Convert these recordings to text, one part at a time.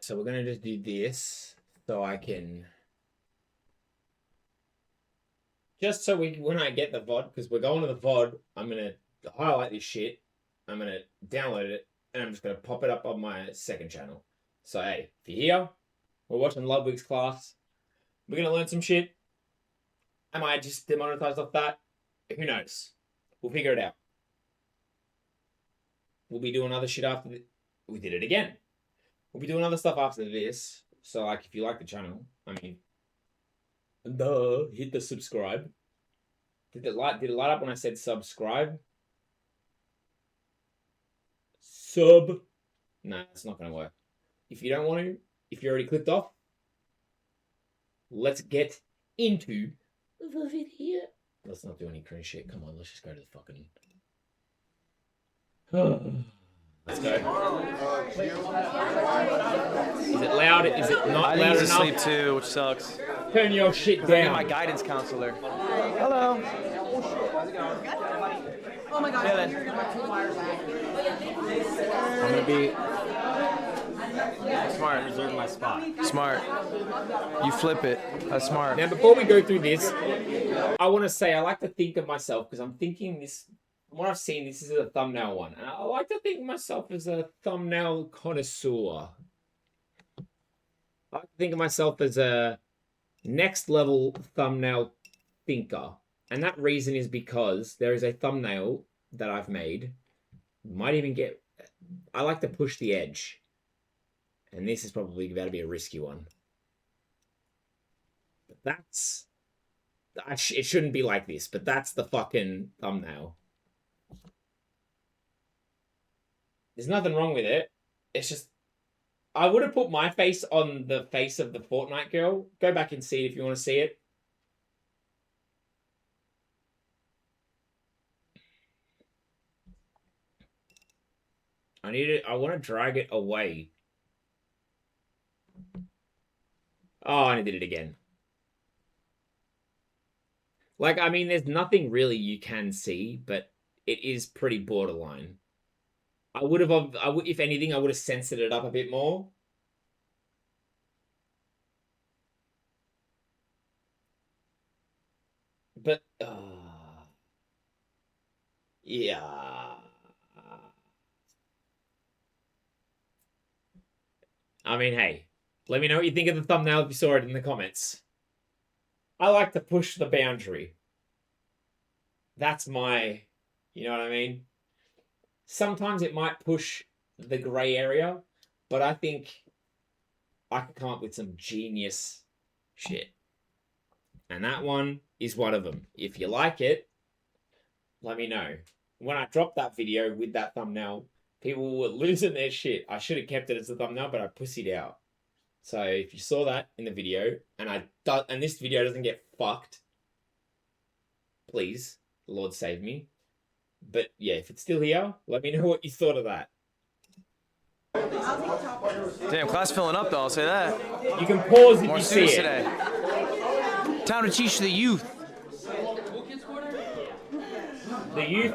so we're gonna just do this so I can just so when I get the VOD, because we're going to the VOD, I'm gonna highlight this shit, I'm gonna download it, and I'm just gonna pop it up on my second channel. So hey, if you're here, we're watching Ludwigs class, we're gonna learn some shit. Am I just demonetized off that? Who knows? We'll figure it out. We'll be doing other shit after we did it again. We'll be doing other stuff after this. So like, if you like the channel, I mean, hit the subscribe. Did it light up when I said subscribe? Sub. No, it's not going to work. If you don't want to, if you already clicked off, let's get into the video. Let's not do any cringe shit. Come on, let's just go to the fucking... Let's go. Is it loud? Is it not loud enough? I need to sleep too, which sucks. Turn your shit down. My guidance counselor. Hello. How's it going? Oh my God. I'm gonna be smart. Reserve my spot. Smart. You flip it. That's smart. Now, before we go through this, I want to say I like to think of myself because I'm thinking this. From what I've seen, this is a thumbnail one, and I like to think of myself as a thumbnail connoisseur. I like to think of myself as a next level thumbnail thinker, and that reason is because there is a thumbnail that I've made. Might even get. I like to push the edge. And this is probably about to be a risky one. But that's... it shouldn't be like this, but that's the fucking thumbnail. There's nothing wrong with it. It's just... I would have put my face on the face of the Fortnite girl. Go back and see it if you want to see it. I want to drag it away. Oh, and I did it again. Like, I mean, there's nothing really you can see, but it is pretty borderline. If anything, I would have censored it up a bit more. But, yeah. I mean, hey. Let me know what you think of the thumbnail if you saw it in the comments. I like to push the boundary. That's my... You know what I mean? Sometimes it might push the grey area, but I think I can come up with some genius shit. And that one is one of them. If you like it, let me know. When I dropped that video with that thumbnail, people were losing their shit. I should have kept it as a thumbnail, but I pussied out. So if you saw that in the video, and this video doesn't get fucked, please, Lord save me. But yeah, if it's still here, let me know what you thought of that. Damn, class filling up though, I'll say that. You can pause if More you see it. Today. Time to teach the youth. The youth?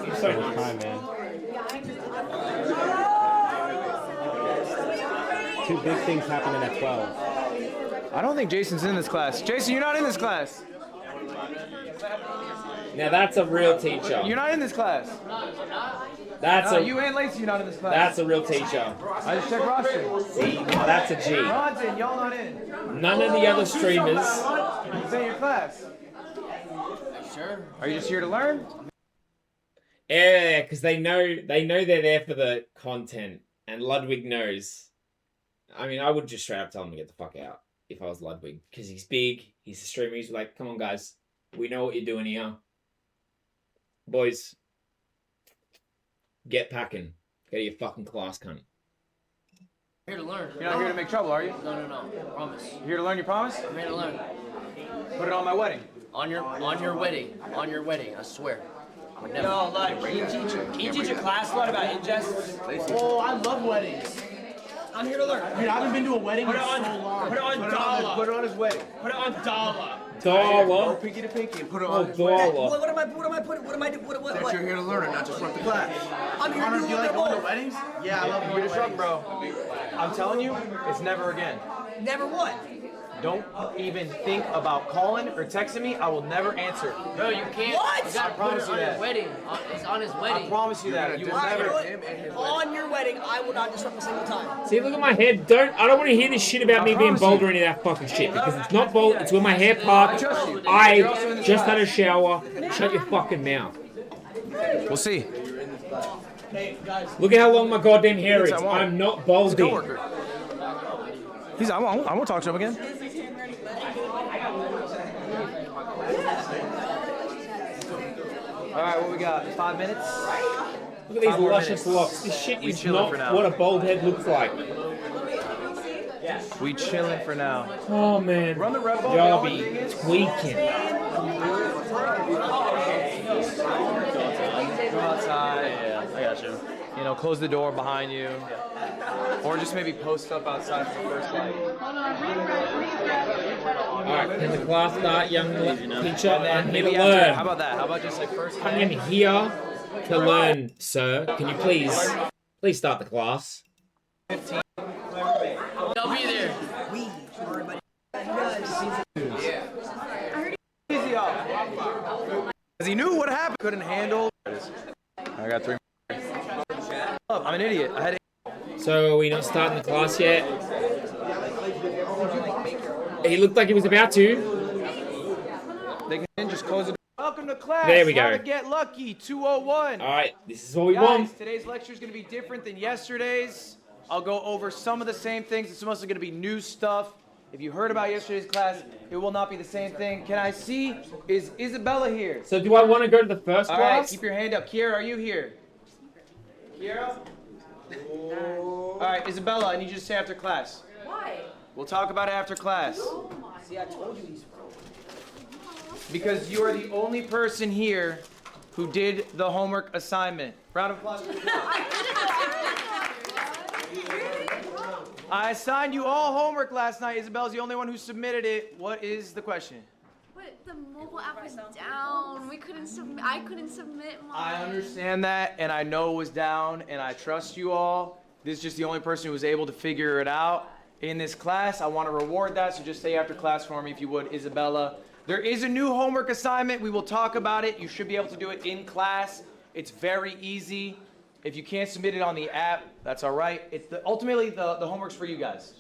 You're so nice. Hi, man. Two big things happening at 12. I don't think Jason's in this class. Jason, you're not in this class. Now that's a real teacher. You're not in this class. You and Lacey, you're not in this class. That's a real teacher. I just checked roster. See, now that's a G. Ron's in, y'all not in. None of the other streamers. He's in your class. Sure. Are you just here to learn? Yeah, because they know they're there for the content, and Ludwig knows. I mean, I would just straight up tell him to get the fuck out if I was Ludwig, because he's big, he's a streamer, he's like, come on guys, we know what you're doing here. Boys, get packing. Go to your fucking class, cunt. Here to learn. You're not here to make trouble, are you? No. Promise. You're here to learn, you promise? I'm here to learn. Put it on my wedding. On your wedding. On your wedding, I swear. No, like, can you teach a class a lot about injustice? Oh, I love weddings. I'm here to learn. Dude, I haven't been to a wedding in so long. Put it on Dala. Put it on his wedding. Put it on Dala. Dala? Pinky to pinky and put it Oh, on his wedding. Dala. What am I putting? What? You're here to learn and not just run the class. I'm here to learn. You like going to weddings? Yeah, I love going to You're weddings. bro. I'm telling you, it's never again. Never what? Don't even think about calling or texting me. I will never answer. Bro, you can't. What? You gotta promise put it you on that. his wedding. It's on his I wedding. promise you that. You will Alright, you know never. what? On your wedding, I will not disrupt a single time. See, look at my head. I don't want to hear this shit about me being bald or any of that fucking shit because it's not bald. It's where my hair parked. I just had a shower. Shut your fucking mouth. We'll see. Hey, guys. Look at how long my goddamn hair is. I won't. I'm not balding. Coworker. I won't talk to him again. All right, what we got? 5 minutes. Look at these 5 more luscious minutes. locks. This shit We is chilling not for now. what a bald head looks like. We chilling for now. Oh man, Run the red ball. y'all The be only thing is- tweaking. Go outside. Yeah, I got you. You know, close the door behind you. Or just maybe post up outside for the first light. Alright, can the class start, young teacher? And then I'm here to maybe after, learn. how about that? How about just like first I am here to learn, sir. Can you please start the class? I'll be there. easy up. Because he knew what happened. Couldn't handle. I got 3 more. I'm an idiot. I had So are we not starting the class yet? He looked like he was about to. They can just close it. Welcome to class. There we How go. to get lucky. 201. Alright, this is what we Guys, want. today's lecture is going to be different than yesterday's. I'll go over some of the same things. It's mostly going to be new stuff. If you heard about yesterday's class, it will not be the same thing. Can I see? Is Isabella here? So do I want to go to the first All right, class? keep your hand up. Kiera, are you here? Kiera? All right, Isabella, I need you to stay after class. Why? We'll talk about it after class. See, I told you these. Because you are the only person here who did the homework assignment. Round of applause. I assigned you all homework last night. Isabella's the only one who submitted it. What is the question? But the mobile app was down. We couldn't submit. I couldn't submit mine. I understand that, and I know it was down, and I trust you all. This is just the only person who was able to figure it out in this class. I want to reward that, so just stay after class for me if you would, Isabella. There is a new homework assignment. We will talk about it. You should be able to do it in class. It's very easy. If you can't submit it on the app, that's all right. It's ultimately the homework's for you guys.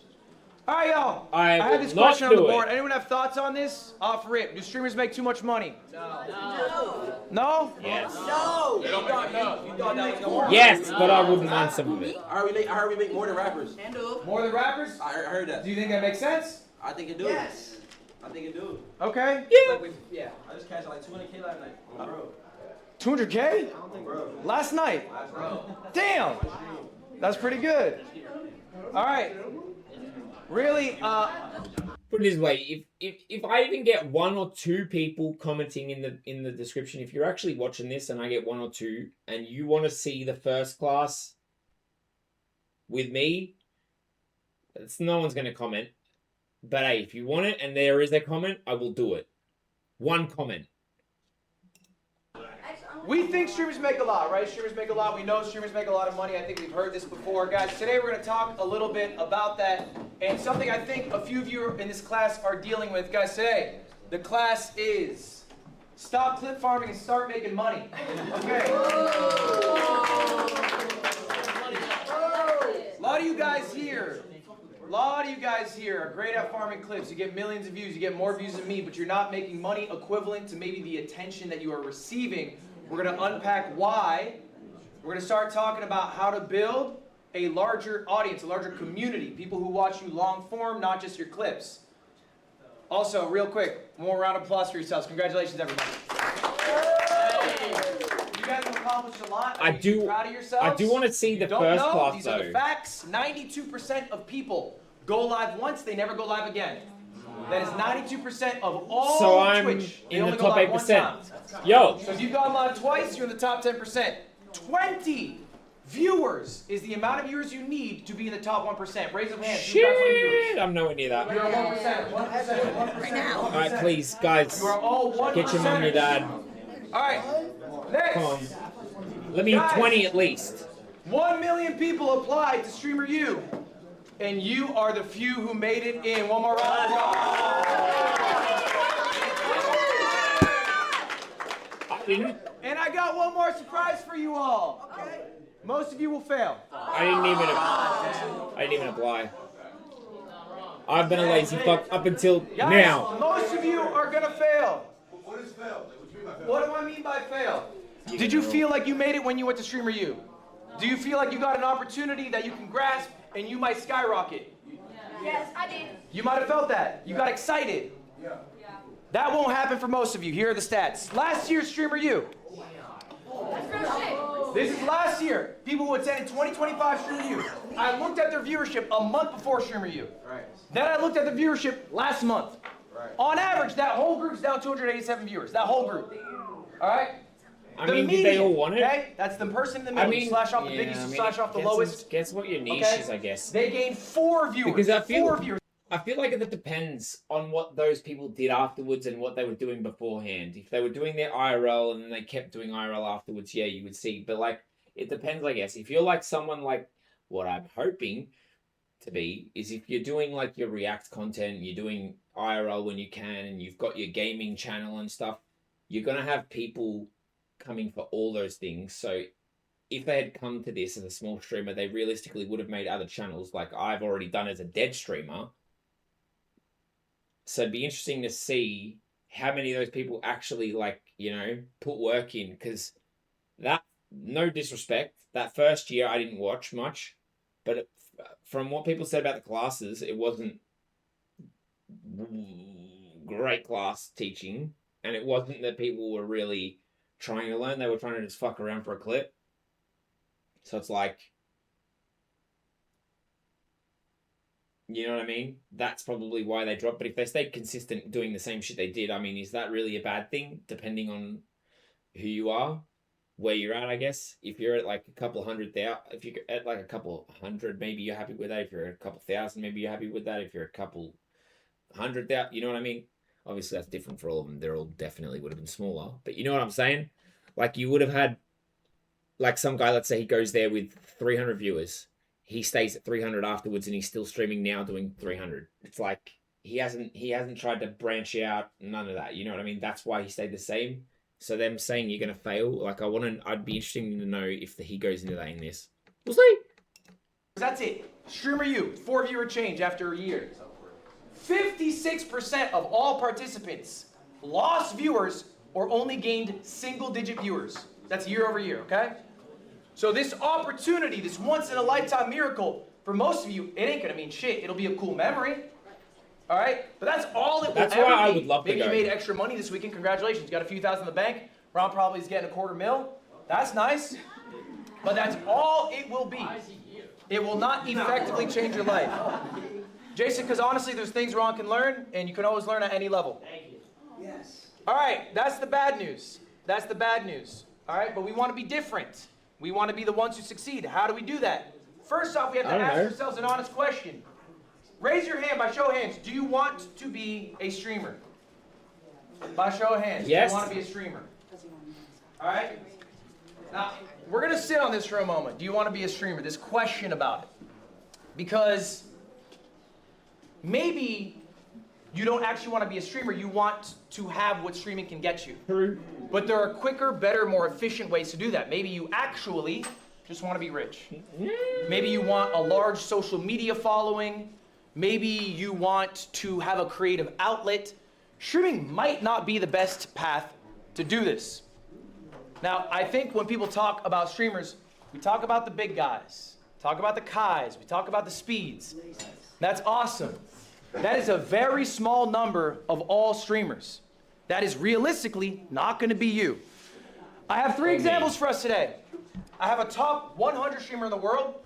All right, y'all. I have will this not question on the do board. it. Anyone have thoughts on this? Off rip. Do streamers make too much money? No? Yes. No! You thought that was gonna work. Yes, but I wouldn't mind some of it. I heard we make more than rappers. More than rappers? I heard that. Do you think that makes sense? I think it do. Yes. I think it do. Okay. Yeah. I just cashed like 200K last night. Bro. 200K? Last night? Damn! That's pretty good. All right. Really, Put it this way: if I even get 1 or 2 people commenting in the description, if you're actually watching this and I get 1 or 2, and you want to see the first class with me, no one's going to comment. But hey, if you want it and there is a comment, I will do it. 1 comment. we think streamers make a lot, right? Streamers make a lot. We know streamers make a lot of money. I think we've heard this before. Guys, today we're going to talk a little bit about that and something I think a few of you in this class are dealing with. Guys, today, the class is stop clip farming and start making money. Okay. A lot of you guys here are great at farming clips. You get millions of views, you get more views than me, but you're not making money equivalent to maybe the attention that you are receiving. We're going to unpack why. We're going to start talking about how to build a larger audience, a larger community, people who watch you long form, not just your clips. Also, real quick, one more round of applause for yourselves. Congratulations, everybody. You guys have accomplished a lot. I You should be do- proud of yourselves. I do want to see the Don't first know, class these are the though. facts. 92% of people go live once, they never go live again. That is 92% of all So I'm Twitch. They in the only go top live one 8%. time. Yo, So if you've gone live twice, you're in the top 10%. 20 viewers is the amount of viewers you need to be in the top 1%. Raise your hand. Who got 20 viewers? shit! I'm nowhere near that. You're 1%. 1%. Right now. All right, please, guys, You are all 1%. get your mum, your dad. All right. Next. Come on. Let me hit 20 at least. 1 million people applied to Streamer U. And you are the few who made it in. One more round. And I got one more surprise for you all. Okay. Most of you will fail. I didn't even apply. I've been a lazy fuck up until Guys, now. most of you are gonna fail. What is fail? What do I mean by fail? Did you feel like you made it when you went to Streamer U? Do you feel like you got an opportunity that you can grasp and you might skyrocket? Yes, I did. You might have felt that. You got excited. That won't happen for most of you. Here are the stats. Last year's Streamer U. This is last year. People who attended 2025 Streamer U. I looked at their viewership a month before Streamer U. Then I looked at the viewership last month. On average, that whole group's down 287 viewers. That whole group. All right? I mean, did they all want it? Okay? That's the person in the middle. You slash off the biggest, you slash off the lowest. Guess what your niche is, I guess. They gained 4 viewers. Because I feel, 4 viewers. I feel like it depends on what those people did afterwards and what they were doing beforehand. If they were doing their IRL and then they kept doing IRL afterwards, yeah, you would see. But like, it depends, I guess. If you're like someone like what I'm hoping to be, is if you're doing like your React content, you're doing IRL when you can, and you've got your gaming channel and stuff, you're going to have people coming for all those things. So if they had come to this as a small streamer, they realistically would have made other channels like I've already done as a dead streamer. So it'd be interesting to see how many of those people actually, like, you know, put work in. Because that, no disrespect, that first year I didn't watch much. But from what people said about the classes, it wasn't great class teaching. And it wasn't that people were really trying to learn. They were trying to just fuck around for a clip. So it's like, you know what I mean? That's probably why they dropped. But if they stayed consistent doing the same shit they did, I mean, is that really a bad thing? Depending on who you are, where you're at, I guess. If you're at like a couple hundred thousand, if you're at like a couple hundred, maybe you're happy with that. If you're at a couple thousand, maybe you're happy with that. If you're a couple 100,000, you know what I mean? Obviously, that's different for all of them. They're all definitely would have been smaller. But you know what I'm saying? Like, you would have had, like, some guy, let's say he goes there with 300 viewers. He stays at 300 afterwards, and he's still streaming now doing 300. It's like he hasn't tried to branch out, none of that. You know what I mean? That's why he stayed the same. So them saying you're gonna fail, like, I'd be interested to know if he goes into that in this. We'll see. That's it. Streamer U, 4 viewer change after a year. 56% of all participants lost viewers or only gained single-digit viewers. That's year over year, okay? So this opportunity, this once-in-a-lifetime miracle, for most of you, it ain't gonna mean shit. It'll be a cool memory, all right? But that's all it will ever be. That's why I would love to Maybe go. you made extra money this weekend. Congratulations. You got a few thousand in the bank. Ron probably is getting $250,000. That's nice. But that's all it will be. It will not effectively change your life. Jason, because honestly, there's things Ron can learn, and you can always learn at any level. Thank you. Yes. All right, that's the bad news. That's the bad news. All right, but we want to be different. We want to be the ones who succeed. How do we do that? First off, we have to ask ourselves an honest question. Raise your hand by show of hands. Do you want to be a streamer? By show of hands. Yes. Do you want to be a streamer? All right? Now, we're going to sit on this for a moment. Do you want to be a streamer? This question about it. Because maybe you don't actually want to be a streamer. You want to have what streaming can get you. True. But there are quicker, better, more efficient ways to do that. Maybe you actually just want to be rich. Maybe you want a large social media following. Maybe you want to have a creative outlet. Streaming might not be the best path to do this. Now, I think when people talk about streamers, we talk about the big guys, talk about the Kais, we talk about the Speeds. That's awesome. That is a very small number of all streamers. That is realistically not going to be you. I have 3 examples for us today. I have a top 100 streamer in the world,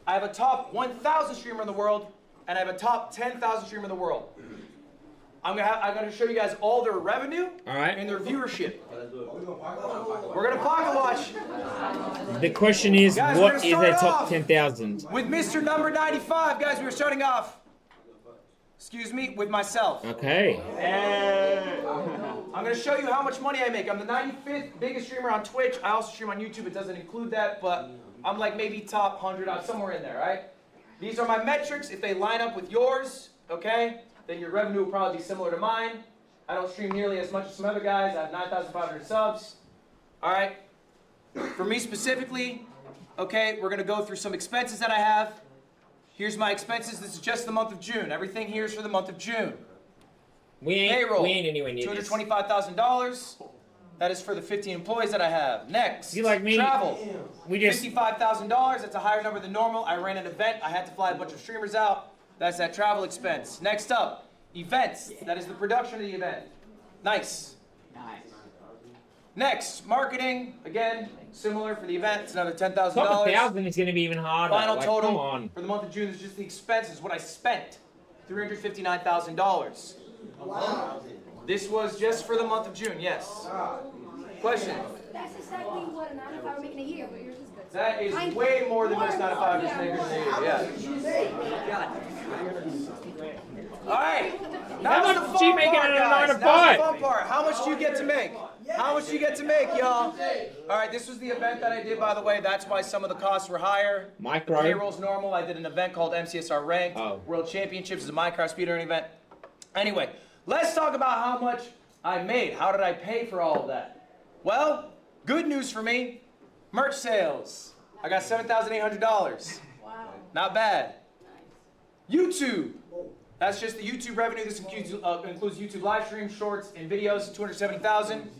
I have a top 1,000 streamer in the world, and I have a top 10,000 streamer in the world. I'm gonna show you guys all their revenue and their viewership. We're gonna pocket watch. The question is, Guys, what is we're gonna their start top off 10,000? With Mr. Number 95, guys, we were starting off. Excuse me, with myself. Okay. I'm gonna show you how much money I make. I'm the 95th biggest streamer on Twitch. I also stream on YouTube. It doesn't include that, but I'm like maybe top 100, I'm somewhere in there, right? These are my metrics. If they line up with yours, okay, then your revenue will probably be similar to mine. I don't stream nearly as much as some other guys. I have 9,500 subs. All right. For me specifically, okay, we're going to go through some expenses that I have. Here's my expenses. This is just the month of June. Everything here is for the month of June. We ain't Payroll, anywhere near this. $225,000. That is for the 15 employees that I have. Next, You like me? travel. We just $55,000. That's a higher number than normal. I ran an event. I had to fly a bunch of streamers out. That's that travel expense. Next up, events. That is the production of the event. Nice. Next, marketing. Again, similar for the event. It's another $10,000. top 1,000 is going to be even harder. Final like, total Come on. for the month of June is just the expenses. What I spent, $359,000. This was just for the month of June. Yes. Question. That's exactly what a 9 to 5 are making a year, but yours is good. That is way more than most 9 to 5 is making in a year. Yeah. All right. How Now's much the is she fun making part, in a guys. 9 to Now's 5? the fun part. How much do you get to make? How much do you get to make, y'all? All right, this was the event that I did, by the way. That's why some of the costs were higher. Micro. Payroll's normal. I did an event called MCSR Ranked. Oh. World Championships is a Minecraft speedrunning event. Anyway, let's talk about how much I made. How did I pay for all of that? Well, good news for me. Merch sales. I got $7,800. Wow. Not bad. YouTube. That's just the YouTube revenue. This includes YouTube live streams, shorts, and videos. 270,000.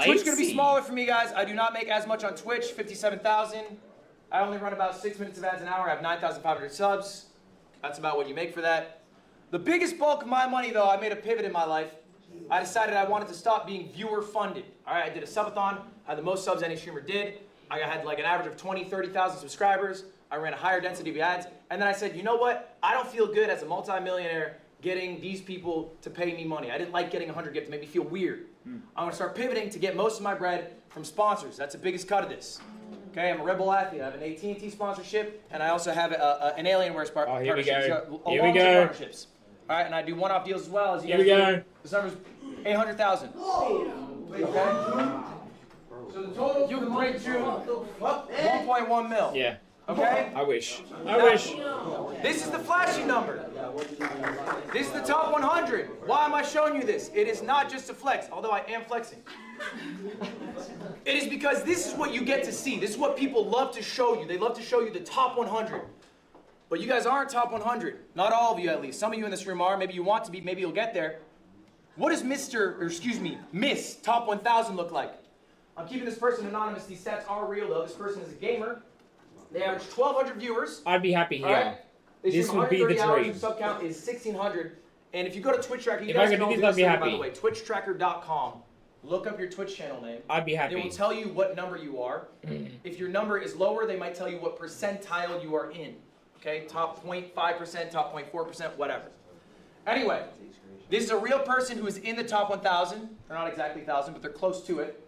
Twitch is gonna be smaller for me, guys. I do not make as much on Twitch. 57,000. I only run about 6 minutes of ads an hour. I have 9,500 subs. That's about what you make for that. The biggest bulk of my money, though, I made a pivot in my life. I decided I wanted to stop being viewer funded. All right, I did a subathon. I had the most subs any streamer did. I had like an average of 20, 30,000 subscribers. I ran a higher density of ads. And then I said, you know what? I don't feel good as a multimillionaire getting these people to pay me money. I didn't like getting 100 gifts. It made me feel weird. I'm going to start pivoting to get most of my bread from sponsors. That's the biggest cut of this. Okay, I'm a Red Bull athlete. I have an AT&T sponsorship, and I also have an Alienware here we partnership. go. So, Here we long-term go. partnerships. All right, and I do one-off deals as well. As you Here we guys go. This number's 800,000. Okay. So the total you can break June 1.1 mil. Yeah. Okay. I wish. This is the flashy number. This is the top 100. Why am I showing you this? It is not just a flex, although I am flexing. It is because this is what you get to see. This is what people love to show you. They love to show you the top 100. But you guys aren't top 100. Not all of you, at least. Some of you in this room are. Maybe you want to be. Maybe you'll get there. What does Miss Top 1000 look like? I'm keeping this person anonymous. These stats are real, though. This person is a gamer. They average 1,200 viewers. I'd be happy here. All right? They This stream would be the 130 hours. dream. Their sub count is 1,600. And if you go to Twitch Tracker, you If guys I can could all do do this, I'd this be later, by happy. the way. TwitchTracker.com. Look up your Twitch channel name. I'd be They happy. will tell you what number you are. If your number is lower, they might tell you what percentile you are in. Okay, top 0.5%, top 0.4%, whatever. Anyway, this is a real person who is in the top 1,000. They're not exactly 1,000, but they're close to it.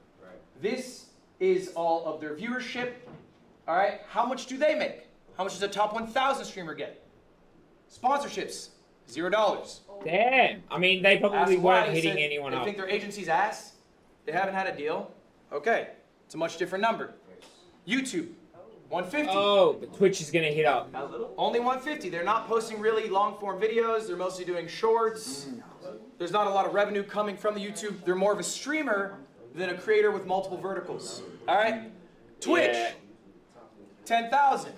This is all of their viewership. All right, how much do they make? How much does a top 1,000 streamer get? Sponsorships, $0. Damn. I mean, they probably Ask why, weren't they hitting said anyone they up. think their agency's ass. They haven't had a deal. Okay, it's a much different number. YouTube, 150. Oh, but Twitch is going to hit up. Only 150. They're not posting really long-form videos. They're mostly doing shorts. There's not a lot of revenue coming from the YouTube. They're more of a streamer than a creator with multiple verticals. All right? Twitch, Yeah. 10,000.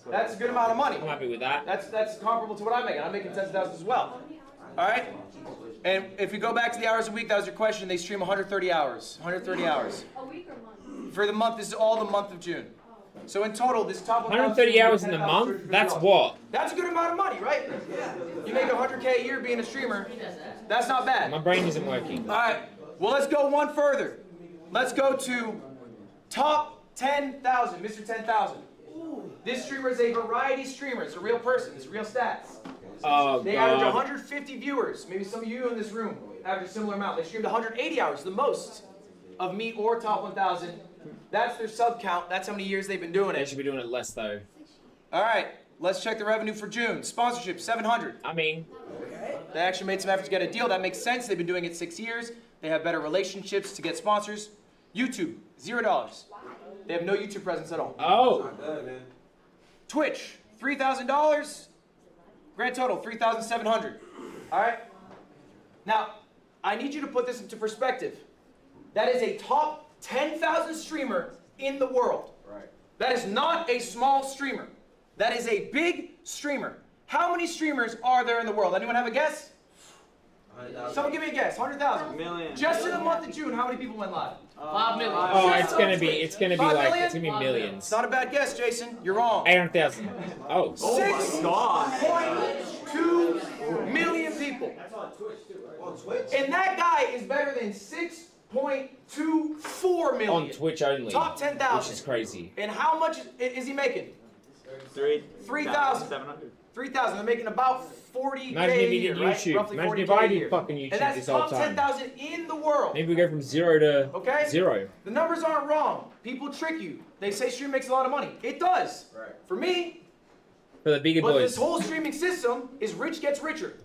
That's a good amount of money. I'm happy with that. That's comparable to what I'm making. I'm making 10,000 as well. All right? And if we go back to the hours a week, that was your question. They stream 130 hours. 130 hours. A week or month? For the month, this is all the month of June. So in total, this top 130 hours in the month? That's what? That's a good amount of money, right? You make 100K a year being a streamer. That's not bad. My brain isn't working. All right. Well, let's go one further. Let's go to top 10,000, Mr. 10,000. This streamer is a variety streamer. It's a real person. It's real stats. Oh, They average God. 150 viewers. Maybe some of you in this room average a similar amount. They streamed 180 hours, the most of me or top 1,000. That's their sub count. That's how many years they've been doing They it. should be doing it less, though. All right. Let's check the revenue for June. Sponsorship, 700. I mean, They actually made some effort to get a deal. That makes sense. They've been doing it 6 years. They have better relationships to get sponsors. YouTube, $0. They have no YouTube presence at all. Oh. Good, man. Twitch, $3,000. Grand total, $3,700. All right? Now, I need you to put this into perspective. That is a top 10,000 streamer in the world. Right. That is not a small streamer. That is a big streamer. How many streamers are there in the world? Anyone have a guess? 100,000. Someone give me a guess. 100,000. Million. Just in the month of June, how many people went live? 5 million. Oh, it's gonna be It's like 5 million? it's gonna be millions. It's not a bad guess, Jason. You're wrong. 800,000. Oh. 6.2 million people. That's on Twitch too, right? On Twitch? And that guy is better than 6.24 million. On Twitch only. Top 10,000. Which is crazy. And how much is he making? 3,000. 700. 3,000. They're making about 40K Imagine if a you year, did right? YouTube. Roughly Imagine 40K if I a did year. fucking YouTube And that's this whole top time. 10,000 in the world. Maybe we go from 0 to Okay? 0. The numbers aren't wrong. People trick you. They say stream makes a lot of money. It does. Right. For me, For the bigger but boys. this whole streaming system is rich gets richer.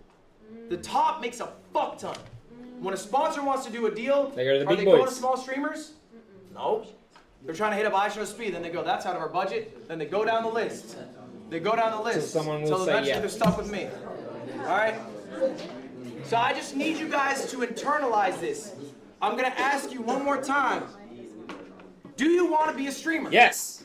The top makes a fuck ton. When a sponsor wants to do a deal, They go to the are big they going boys. to small streamers? No. They're trying to hit up iShow Speed, then they go, that's out of our budget. Then they go down the list. They go down the list. someone will Till say eventually yeah. they're stuck with me. All right? So I just need you guys to internalize this. I'm going to ask you one more time. Do you want to be a streamer? Yes.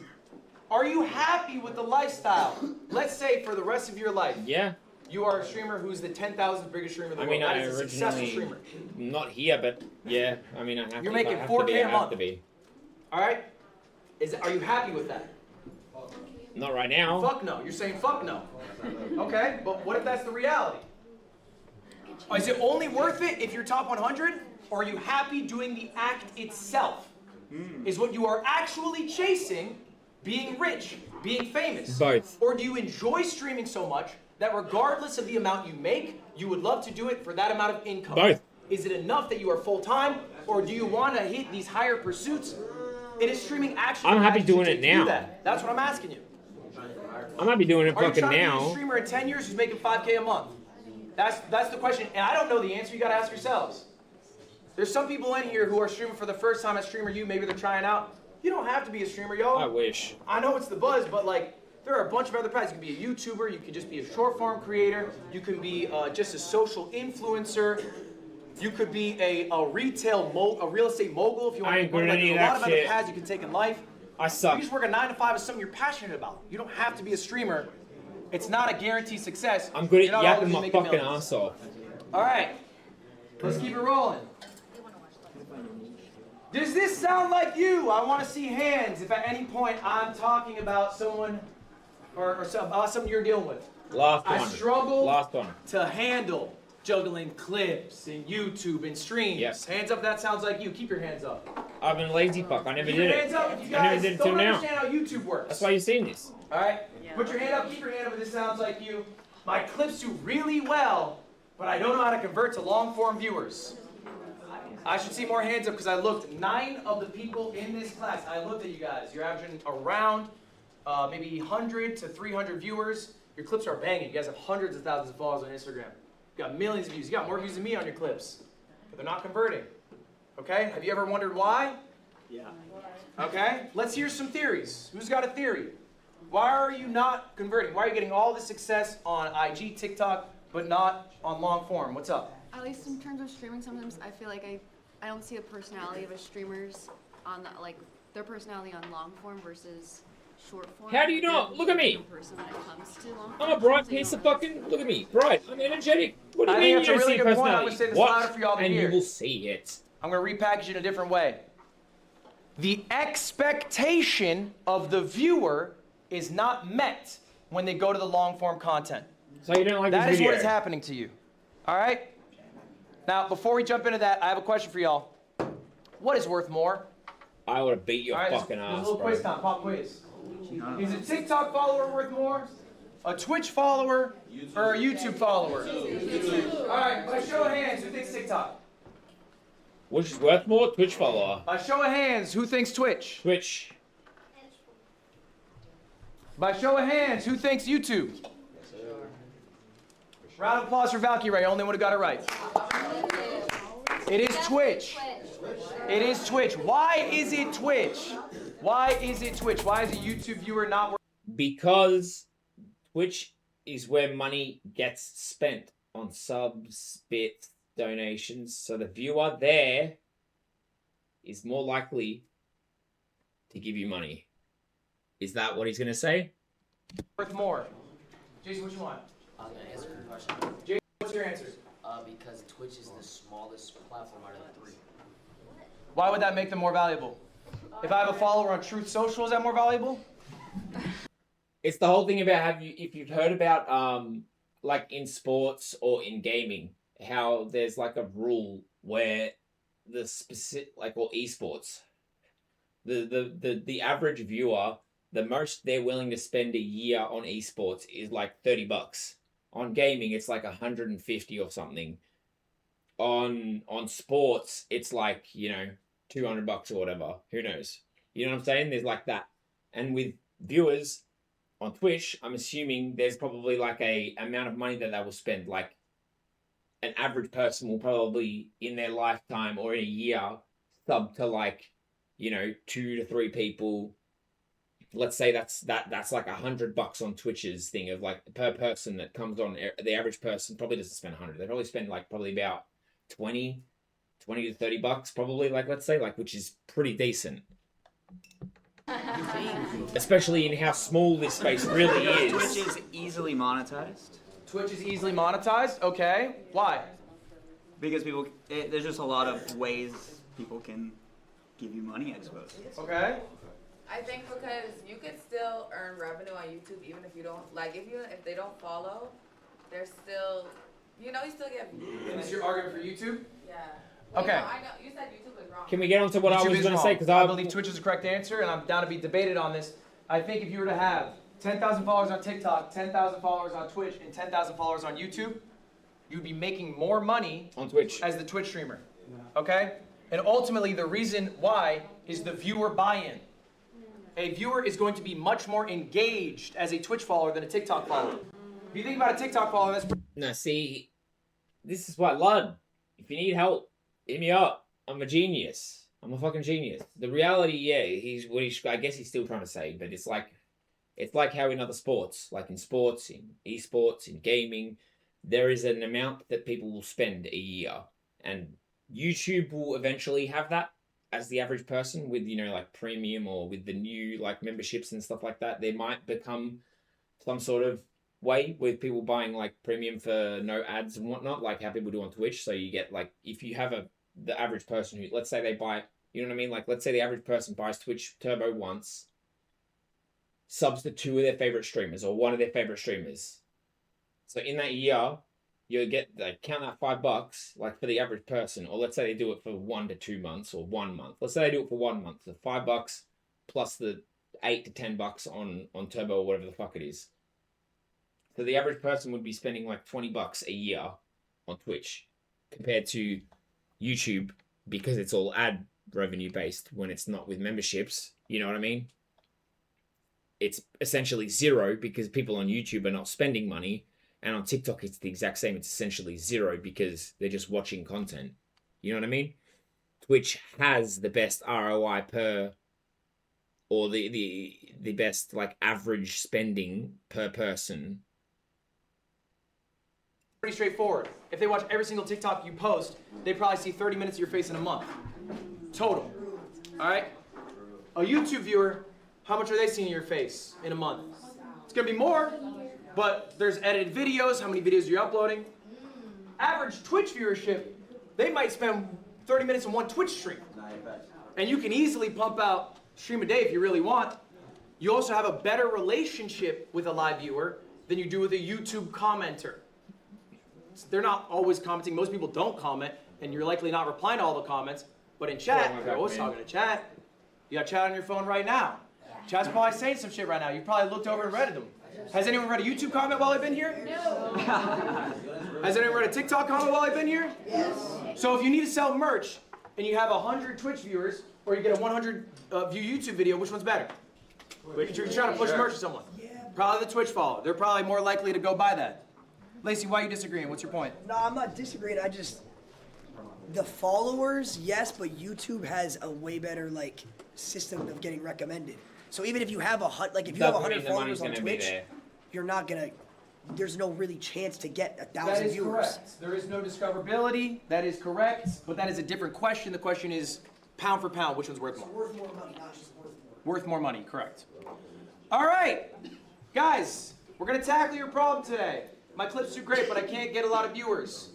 Are you happy with the lifestyle? Let's say for the rest of your life, Yeah. you are a streamer who's the 10,000th biggest streamer in the I world. mean, That I is a successful originally streamer. not here, but yeah. I mean, I have You're to. making I have 4K to be. a I have month. to be. All right? Are you happy with that? Not right now. Fuck no. You're saying fuck no. Okay, but what if that's the reality? Is it only worth it if you're top 100? Or are you happy doing the act itself? Is what you are actually chasing being rich, being famous? Both. Or do you enjoy streaming so much that regardless of the amount you make, you would love to do it for that amount of income? Both. Is it enough that you are full-time? Or do you want to hit these higher pursuits? It is streaming actually. I'm happy allows you doing to it do now. that. That's what I'm asking you. I might be doing it Are you fucking trying to be a now. streamer in 10 years who's making 5K a month? That's the question, and I don't know the answer. You got to ask yourselves. There's some people in here who are streaming for the first time as streamer. Maybe they're trying out. You don't have to be a streamer, yo. I wish. I know it's the buzz, but like there are a bunch of other paths. You can be a YouTuber. You can just be a short form creator. You can be just a social influencer. You could be a real estate mogul if you want I to ain't be one. good at Like, any there's a of lot that of other shit. paths you can take in life. I You suck. just work a 9 to 5 is something you're passionate about. You don't have to be a streamer. It's not a guaranteed success. I'm good You're at not yapping always my making fucking millions. ass off. All right, let's keep it rolling. Does this sound like you? I want to see hands if at any point I'm talking about someone or something you're dealing with. Last I one. struggle Last one. to handle juggling clips and YouTube and streams. Yes. Hands up, that sounds like you. Keep your hands up. I've been lazy fuck. I never Keep did your hands it. up if you I never guys did it till don't now. understand how YouTube works. That's why you've seen this. All right? Put your hand up, keep your hand up if this sounds like you. My clips do really well, but I don't know how to convert to long-form viewers. I should see more hands up because I looked. 9 of the people in this class, I looked at you guys. You're averaging around maybe 100 to 300 viewers. Your clips are banging. You guys have hundreds of thousands of followers on Instagram. You got millions of views. You got more views than me on your clips. But they're not converting. Okay? Have you ever wondered why? Yeah. Okay? Let's hear some theories. Who's got a theory? Why are you not converting? Why are you getting all this success on IG, TikTok, but not on long form? What's up? At least in terms of streaming, sometimes I feel like I don't see a personality of a streamers on the, like their personality on long form versus short form. How do you know? Look at me. Person when it comes to long I'm a form, bright so you piece of don't really fucking. Look at me. Bright. I'm energetic. What do you I mean think you that's don't a see really good point. I'm personality? gonna say this Watch, louder for y'all to and hear. you will see it. I'm going to repackage it in a different way. The expectation of the viewer is not met when they go to the long form content. So you don't like That this is video? what is happening to you. All right? Now, before we jump into that, I have a question for y'all. What is worth more? I would have beat your All right, fucking there's ass, a little bro. quiz time, pop quiz. Is a TikTok follower worth more? A Twitch follower or a YouTube follower? All right, by show of hands, who thinks TikTok? Which is worth more? Twitch follower. By show of hands, who thinks Twitch? Twitch. By show of hands, who thinks YouTube? Round of applause for Valkyrie, only one who got it right. It is Twitch. It is Twitch. Why is it Twitch? Why is it Twitch? Why is a YouTube viewer not worth? Because Twitch is where money gets spent on subs, bits, donations. So the viewer there is more likely to give you money. Is that what he's going to say? Worth more? Jason, what you want? I'm gonna answer your question. Jason, what's your answer? Because Twitch is the smallest platform out of the three. Why would that make them more valuable? If I have a follower on Truth Social, is that more valuable? It's the whole thing about if you've heard about like in sports or in gaming, how there's like a rule where the specific or esports, the average viewer, the most they're willing to spend a year on esports is like $30. On gaming, it's like 150 or something. On sports, it's like, $200 or whatever. Who knows? You know what I'm saying? There's like that. And with viewers on Twitch, I'm assuming there's probably like a amount of money that they will spend. Like an average person will probably in their lifetime or in a year sub to like, 2 to 3 people. Let's say that's like $100 on Twitch's thing of like per person that comes on. The average person probably doesn't spend 100. They probably spend like probably about 20 to $30 probably, like, let's say, like, which is pretty decent. Especially in how small this space really is. Twitch is easily monetized. Twitch is easily monetized? Okay. Why? Because there's just a lot of ways people can give you money, I suppose. Okay. I think because you could still earn revenue on YouTube even if you don't, if they don't follow, they're still, you still get views. And this is your argument for YouTube? Yeah. Okay. No, I know, you said YouTube is wrong. Can we get on to what I YouTube was is going to wrong. say? Because I believe Twitch is the correct answer, and I'm down to be debated on this. I think if you were to have 10,000 followers on TikTok, 10,000 followers on Twitch, and 10,000 followers on YouTube, you'd be making more money on Twitch as the Twitch streamer. Okay? And ultimately, the reason why is the viewer buy-in. A viewer is going to be much more engaged as a Twitch follower than a TikTok follower. If you think about a TikTok follower, that's No, see, this is what, Lud, if you need help, hit me up. I'm a genius. I'm a fucking genius. The reality, I guess he's still trying to say, but it's like how in other sports, like in sports, in esports, in gaming, there is an amount that people will spend a year. And YouTube will eventually have that as the average person with, like premium or with the new like memberships and stuff like that. There might become some sort of way with people buying like premium for no ads and whatnot, like how people do on Twitch. So you get like, if you have the average person who, let's say they buy, you know what I mean? Like, let's say the average person buys Twitch Turbo once, subs to 2 of their favorite streamers or 1 of their favorite streamers. So in that year, you'll get, like, count that $5, like, for the average person, or let's say they do it for 1 to 2 months or 1 month. Let's say they do it for 1 month, so $5 plus the $8 to $10 on Turbo or whatever the fuck it is. So the average person would be spending like $20 a year on Twitch compared to YouTube, because it's all ad revenue based when it's not with memberships. You know what I mean? It's essentially zero because people on YouTube are not spending money, and on TikTok it's the exact same. It's essentially zero because they're just watching content. You know what I mean? Twitch has the best ROI per, or the best like average spending per person. pretty straightforward. If they watch every single TikTok you post, they probably see 30 minutes of your face in a month. Total. All right? A YouTube viewer, how much are they seeing your face in a month? It's going to be more, but there's edited videos, how many videos you're uploading. Average Twitch viewership, they might spend 30 minutes in one Twitch stream. And you can easily pump out stream a day if you really want. You also have a better relationship with a live viewer than you do with a YouTube commenter. They're not always commenting. Most people don't comment, and you're likely not replying to all the comments. But in chat, you're always talking to chat. You got chat on your phone right now. Chat's probably saying some shit right now. You probably looked over and read them. Has anyone read a YouTube comment while I've been here? No. Has anyone read a TikTok comment while I've been here? Yes. So if you need to sell merch, and you have 100 Twitch viewers, or you get a 100 view YouTube video, which one's better? You're trying to push merch to someone. Probably the Twitch follower. They're probably more likely to go buy that. Lacey, why are you disagreeing? What's your point? No, I'm not disagreeing. The followers, yes, but YouTube has a way better like system of getting recommended. So even if you have if you have Doesn't mean 100 the money's followers on gonna be Twitch, there. you're not gonna. There's no really chance to get 1,000 That is viewers. correct. There is no discoverability. That is correct. But that is a different question. The question is pound for pound, which one's worth more? Worth more money, not just worth more. Worth more money, correct. All right, guys, we're gonna tackle your problem today. My clips do great, but I can't get a lot of viewers.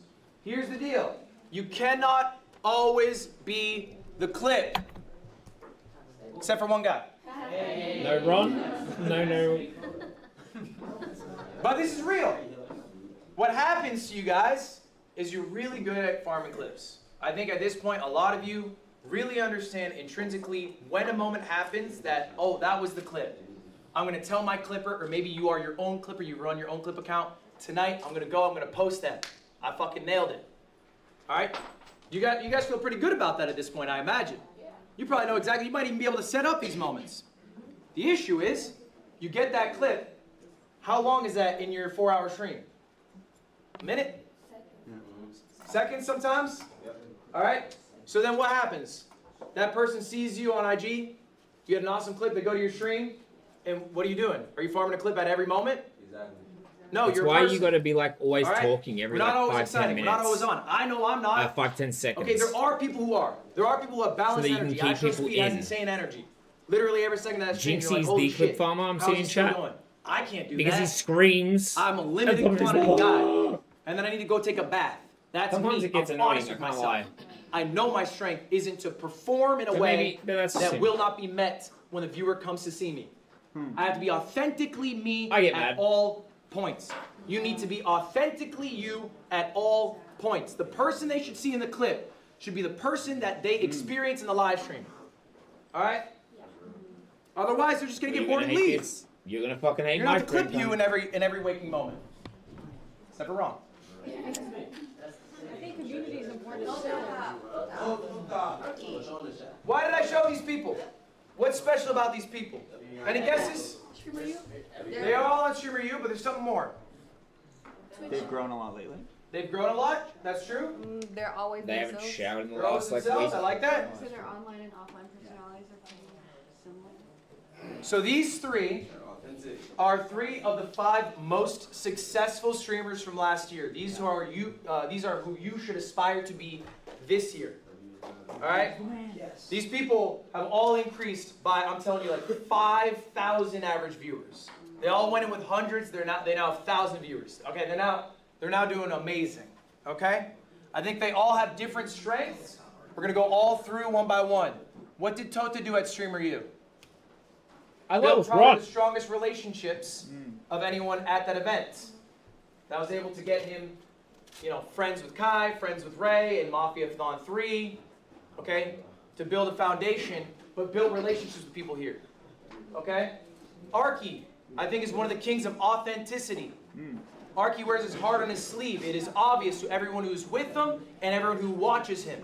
Here's the deal. You cannot always be the clip. Except for one guy. No, Ron. No. But this is real. What happens to you guys is you're really good at farming clips. I think at this point, a lot of you really understand intrinsically when a moment happens that, oh, that was the clip. I'm going to tell my clipper, or maybe you are your own clipper, you run your own clip account. Tonight, I'm going to post that. I fucking nailed it. All right? You guys feel pretty good about that at this point, I imagine. You probably know exactly, you might even be able to set up these moments. The issue is, you get that clip. How long is that in your 4-hour stream? A minute? Seconds sometimes? All right? So then what happens? That person sees you on IG, you get an awesome clip, they go to your stream, and what are you doing? Are you farming a clip at every moment? Exactly. No, That's you're why a person. you got to be like always All right? talking every We're not always 5-10 exciting. minutes. We're not always on. I know I'm not. 5-10 seconds. Okay, there are people who are. There are people who have balanced So that you can energy. keep Actual people speed has in. insane energy. Literally every second of that stream, you're like, Jinxie's holy the clip shit. farmer I'm how's seeing he in still chat. going? I can't do Because that. he screams. I'm a limited and sometimes quantity he's- guy. And then I need to go take a bath. That's Sometimes me. it gets I'm annoying, honest I with can't myself. lie. I know my strength isn't to perform in a But way maybe that's that simple. will not be met when the viewer comes to see me. I have to be authentically me I get at mad. all points. You need to be authentically you at all points. The person they should see in the clip should be the person that they experience in the live stream. All right? Otherwise, they're just gonna get You're bored gonna and hate leave. this. You're gonna fucking hate You're my not to clip screen you time. in every waking moment. Except for Ron. Why did I show these people? What's special about these people? Any guesses? They are all on Streamer U, but there's something more. They've grown a lot lately. They've grown a lot. That's true. They're always They haven't themselves. showered in the They're always last like themselves. week. I like that. So their online and offline personalities are pretty similar. So these three are 3 of the 5 most successful streamers from last year. These are who you should aspire to be this year. All right? Yes. These people have all increased by, I'm telling you, like 5,000 average viewers. They all went in with hundreds. They now have 1,000 viewers. Okay, they're now doing amazing. Okay? I think they all have different strengths. We're gonna go all through one by one. What did Tota do at Streamer U? I Built love probably Ron. the strongest relationships of anyone at that event. That was able to get him, friends with Kai, friends with Ray, and Mafia-Thon 3, okay? To build a foundation, but build relationships with people here, okay? Arky, I think, is one of the kings of authenticity. Arky wears his heart on his sleeve. It is obvious to everyone who's with him and everyone who watches him.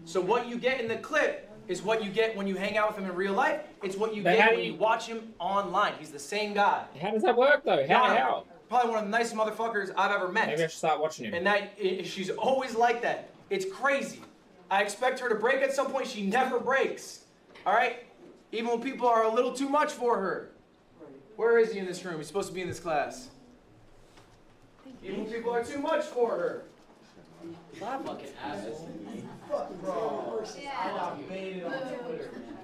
So what you get in the clip is what you get when you hang out with him in real life. It's what you But get how when do you you- watch him online. He's the same guy. How does that work though? How? Probably one of the nicest motherfuckers I've ever met. Maybe I should start watching him. And she's always like that. It's crazy. I expect her to break at some point. She never breaks. All right? Even when people are a little too much for her. Where is he in this room? He's supposed to be in this class. Even when people are too much for her. Fucking asshole.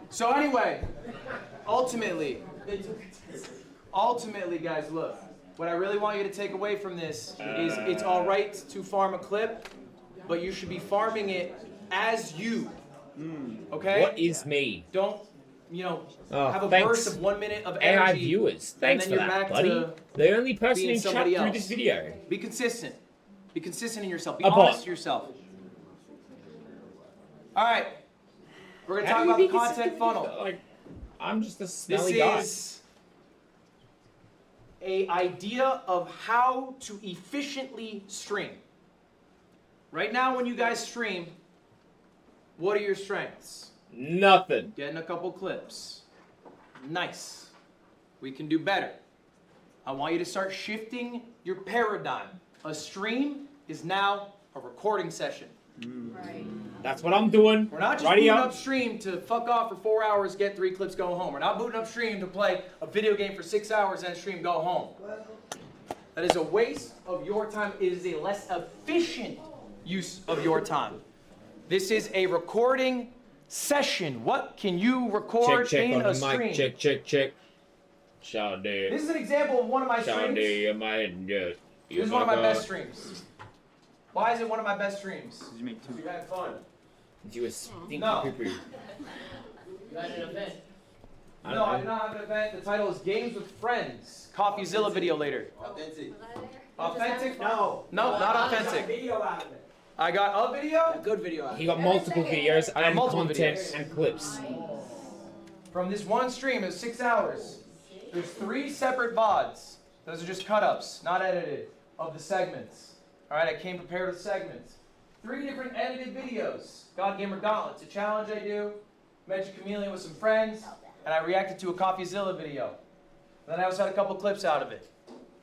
So anyway, ultimately, guys, look. What I really want you to take away from this is it's all right to farm a clip, but you should be farming it as you. Okay? What is me? Don't, Oh, have a thanks. burst of 1 minute of AI energy. viewers, and thanks then for you're that, back buddy. to The only person being in chat somebody through else. this video. Be consistent. Be consistent in yourself. Be A bot. honest to yourself. All right. We're going to How talk do you about the be content consistent? funnel. Like, I'm just a This smelly guy. is an idea of how to efficiently stream. Right now, when you guys stream, what are your strengths? Nothing. Getting a couple clips. Nice. We can do better. I want you to start shifting your paradigm. A stream is now a recording session. That's what I'm doing. We're not just Righty booting up. up stream to fuck off for 4 hours, get 3 clips, go home. We're not booting up stream to play a video game for 6 hours and stream, go home. That is a waste of your time. It is a less efficient use of your time. This is a recording session. What can you record Check in on a the stream? mic. Check. Shout out. This is an example of one of my streams. This is one of my best streams. Why is it one of my best streams? Did you make two? You had fun. You a stinky No. poo-poo. You had an event. No, I did not have an event. The title is Games with Friends. CoffeeZilla video later. Authentic. Authentic? No, not authentic. Video out of it. I got a video Good video out of He got multiple videos and multiple content videos. and clips. from this one stream. It was 6 hours. There's 3 separate VODs. Those are just cut-ups, not edited, of the segments. All right, I came prepared with segments. 3 different edited videos. God Gamer Gauntlet. It's a challenge I do. Magic Chameleon with some friends. And I reacted to a CoffeeZilla video. Then I also had a couple clips out of it.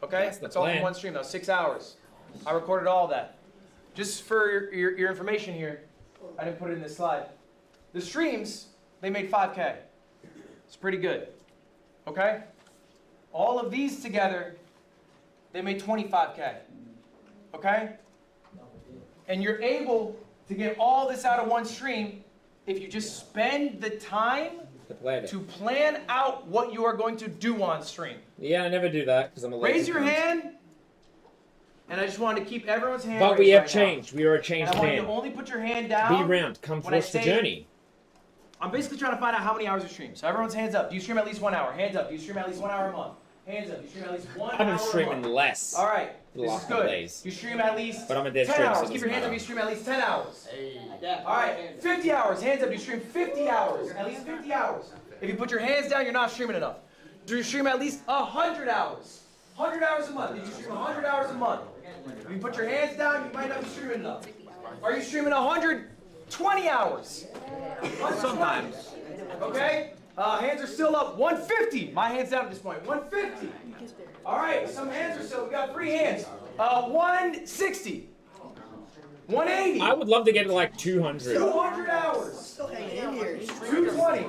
Okay? That's the all in plan. one stream. That was 6 hours. I recorded all that. Just for your information here, I didn't put it in this slide. The streams, they made 5K. It's pretty good. Okay? All of these together, they made 25K. Okay? And you're able to get all this out of one stream if you just spend the time to plan out what you are going to do on stream. Yeah, I never do that because I'm a lazy Raise your cunt. hand. And I just wanted to keep everyone's hand But raised we have right now. changed. We are a And changed I want you man. to only put your hand down. Be round. Come when I force the say- journey. I'm basically trying to find out how many hours you stream. So everyone's hands up. Do you stream at least 1 hour? Hands up. Do you stream at least 1 hour a month? Hands up. Do you stream at least 1 hour I've been a streaming month? less. All right. the This last is couple good. days. You stream at least But I'm a dead 10 stream, so hours. it Keep doesn't your hands up. matter. You stream at least 10 hours. Yeah. All right. 50 hours. Hands up. Do you stream 50 hours? At least 50 hours. If you put your hands down, you're not streaming enough. Do you stream at least 100 hours? 100 hours a month. Did you stream 100 hours a month? If you put your hands down, you might not be streaming enough. Are you streaming 120 hours? Sometimes. Okay? Hands are still up. 150. My hand's down at this point. 150. All right. Some hands are still. We got 3 hands. 160. 180. I would love to get to like 200. 200 hours. Still hanging in here. 220.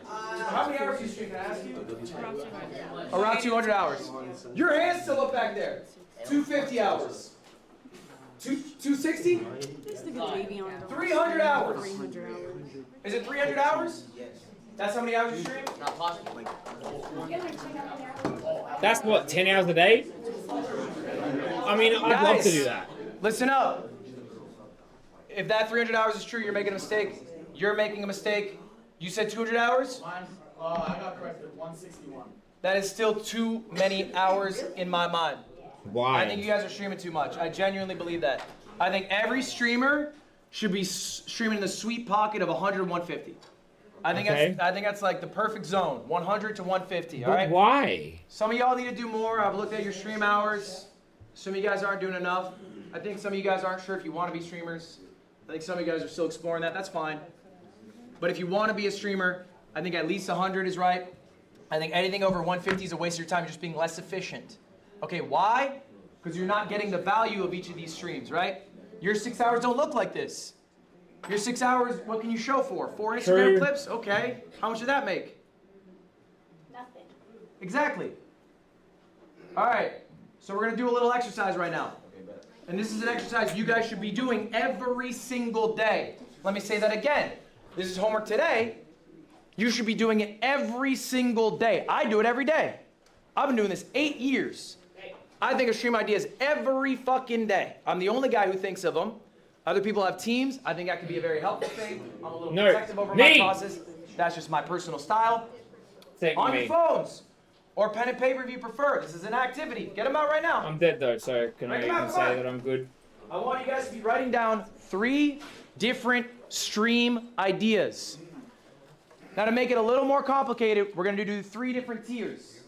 How many hours do you stream? Can I ask you? Around 200 hours. Your hand's still up back there. 250 hours. 260? 300 hours. 300 hours. Is it 300 hours? Yes. That's how many hours you stream? Not possible. That's what, 10 hours a day? I mean, I'd love to Guys. do that. Listen up. If that 300 hours is true, you're making a mistake. You're making a mistake. You said 200 hours? I got corrected. 161. That is still too many hours in my mind. Why? I think you guys are streaming too much. I genuinely believe that. I think every streamer should be streaming in the sweet pocket of 100, 150. I think that's like the perfect zone, 100 to 150. All But right. why? Some of y'all need to do more. I've looked at your stream hours. Some of you guys aren't doing enough. I think some of you guys aren't sure if you want to be streamers. I think some of you guys are still exploring that. That's fine. But if you want to be a streamer, I think at least 100 is right. I think anything over 150 is a waste of your time. You're just being less efficient. Okay, why? Because you're not getting the value of each of these streams, right? Your 6 hours don't look like this. Your 6 hours, what can you show for? 4 Instagram True. clips? Okay. How much did that make? Nothing. Exactly. All right. So we're going to do a little exercise right now. And this is an exercise you guys should be doing every single day. Let me say that again. This is homework today. You should be doing it every single day. I do it every day. I've been doing this 8 years. I think of stream ideas every fucking day. I'm the only guy who thinks of them. Other people have teams. I think that could be a very helpful thing. I'm a little protective over my process. That's just my personal style. On your phones. Or pen and paper if you prefer. This is an activity. Get them out right now. I'm dead though, so can I even say that I'm good? I want you guys to be writing down 3 different stream ideas. Now to make it a little more complicated, we're going to do 3 different tiers.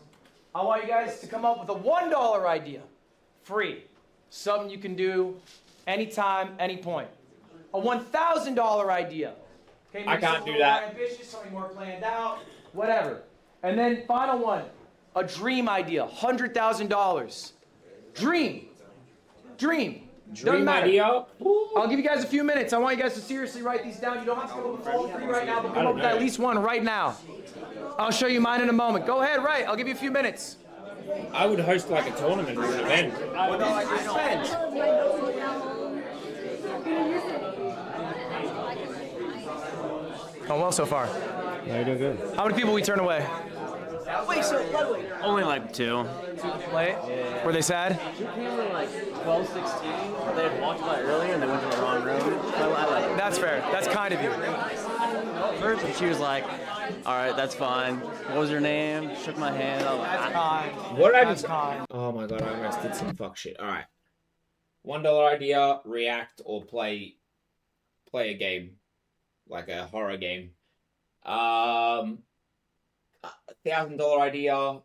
I want you guys to come up with a $1 idea. Free. Something you can do anytime, any point. A $1,000 idea. Okay, I can't something do that. More ambitious, something more planned out, whatever. And then final one, a dream idea, $100,000. Dream. Dream. Dream matter. idea. I'll give you guys a few minutes. I want you guys to seriously write these down. You don't have to come up with all three right now, but come up with at least one right now. I'll show you mine in a moment. Go ahead, write. I'll give you a few minutes. I would host like a tournament or an event. What do I spend? Going well so far. No, you're doing good. How many people we turn away? Wait, so Ludwig. Only like 2. Late? Were they sad? She came in like 12, 16. They had walked by earlier and they went to the wrong room. I like it. That's fair. That's kind of you. First, and she was like, all right, that's fine. What was your name? Shook my hand. I was like, That's kind. What did I That's just? kind. Oh my god, I almost did some fuck shit. All right, $1 idea: react or play a game, like a horror game. $1,000 idea.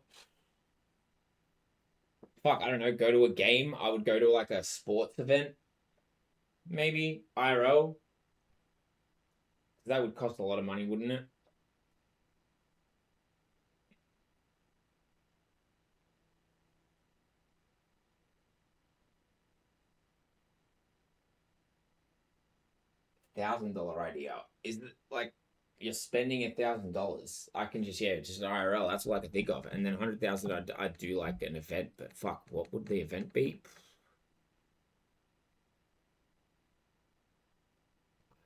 Fuck, I don't know. Go to a game. I would go to like a sports event, maybe IRL. That would cost a lot of money, wouldn't it? $1,000 idea is it like you're spending $1,000. I can just just an IRL. That's all I can think of. And then 100,000, I'd do like an event. But fuck, what would the event be?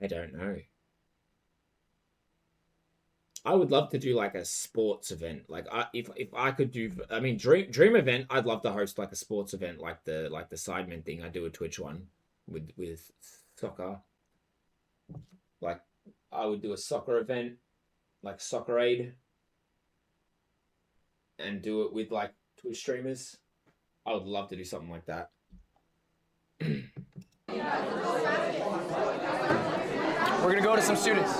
I don't know. I would love to do like a sports event. Like if I could do, I mean, dream event. I'd love to host like a sports event, like the Sidemen thing. I do a Twitch one with soccer. Like I would do a soccer event, like Soccer Aid, and do it with like Twitch streamers. I would love to do something like that. We're gonna go to some students.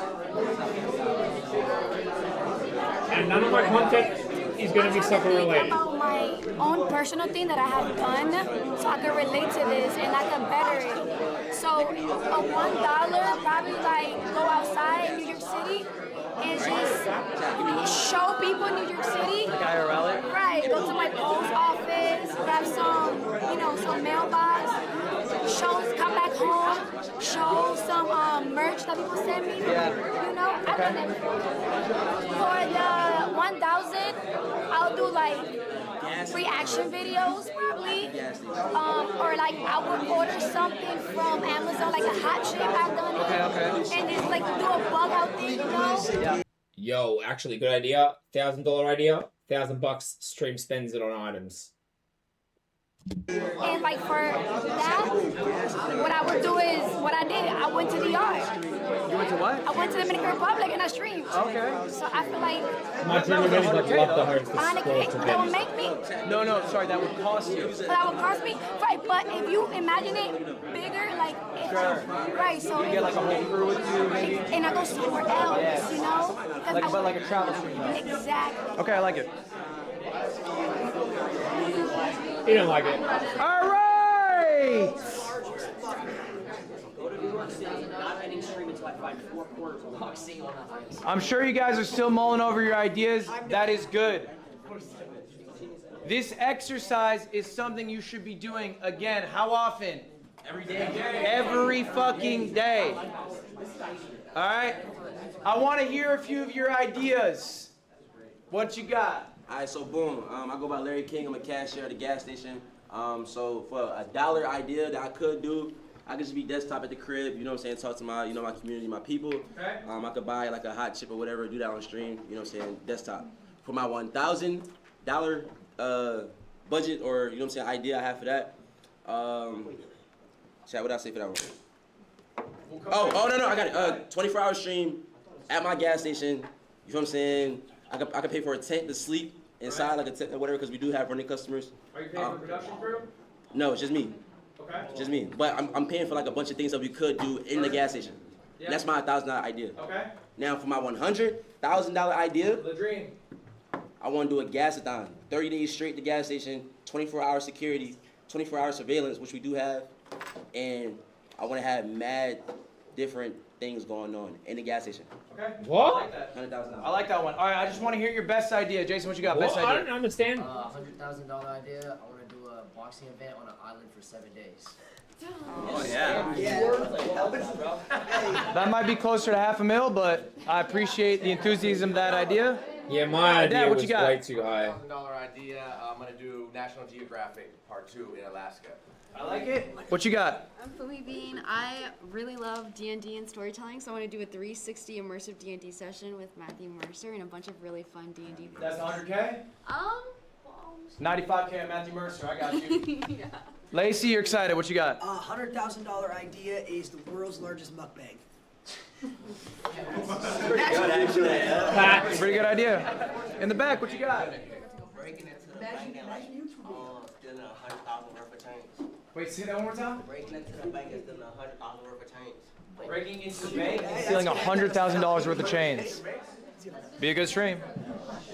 And none of my content is going to be soccer related. About my own personal thing that I have done, so I can relate to this and I can better it. So a $1, probably like go outside in New York City and just show people in New York City. like IRL it? Right, go to my post office, grab some, some mailbox, come back home, show some merch that people send me. I've done that before. For the 1,000, I'll do like reaction videos probably, or like I would order something from Amazon, like a hot chip. I've done it, and just like do a bug out thing, Yo, actually, good idea. $1,000 idea. $1,000 stream spends it on items. And like for that, what I would do is what I did. I went to the yard. You went to what? I went to the Dominican Republic and I streamed. Okay. So I feel like My dream event is like love to host the 100K, sports that would event. make me. No, sorry, that would cost you. So that would cost me, right? But if you imagine it bigger, like right? So You get like a whole crew with you, maybe. and I go somewhere else, 'Cause But like a travel stream. exactly. Okay, I like it. You don't like it. All right. Not ending stream until I find 4 quarters of boxing on the ice. I'm sure you guys are still mulling over your ideas. That is good. This exercise is something you should be doing again. How often? Every day. Every fucking day. All right. I want to hear a few of your ideas. What you got? All right, so boom. I go by Larry King. I'm a cashier at a gas station. So for $1 idea that I could do, I could just be desktop at the crib. You know what I'm saying? Talk to my, my community, my people. Okay. I could buy like a hot chip or whatever, do that on stream. You know what I'm saying? Desktop. For my $1,000 budget or you know what I'm saying idea I have for that. Chat, what did I say for that one? Oh no, I got it. 24-hour stream at my gas station. You know what I'm saying? I could pay for a tent to sleep inside, like a tent or whatever, because we do have running customers. Are you paying for production crew? No, it's just me. Okay. Just me. But I'm paying for like a bunch of things that we could do in the gas station. Yeah. And that's my $1,000 idea. Okay. Now for my $100,000 idea, The dream. I want to do a gas-a-thon. 30 days straight to gas station, 24-hour security, 24-hour surveillance, which we do have, and I want to have mad different things going on in the gas station. Okay. What? I like that. $100,000. I like that one. All right, I just want to hear your best idea. Jason, what you got? What? Best I idea. don't understand. $100,000 idea. I want to do a boxing event on an island for 7 days. Oh yeah. That might be closer to $500,000, but I appreciate the enthusiasm of that idea. Yeah, my idea Dad, what was you got? way too high. $1,000 idea. I'm gonna do National Geographic Part 2 in Alaska. I like it. What you got? I'm Fumi Bean. I really love D&D and storytelling, so I want to do a 360 immersive D&D session with Matthew Mercer and a bunch of really fun D&D videos. That's 100K? Well, 95K on Matthew Mercer. I got you. yeah. Lacey, you're excited. What you got? $100,000 idea is the world's largest mukbang. Pretty good actually. Yeah. Pretty good idea. In the back, what you got? Breaking into the bank and like stealing 100,000 worth of change. Wait, say that one more time. Breaking into the bank and stealing 100,000 worth of change. Breaking into the bank and stealing $100,000 worth of chains. Be a good stream.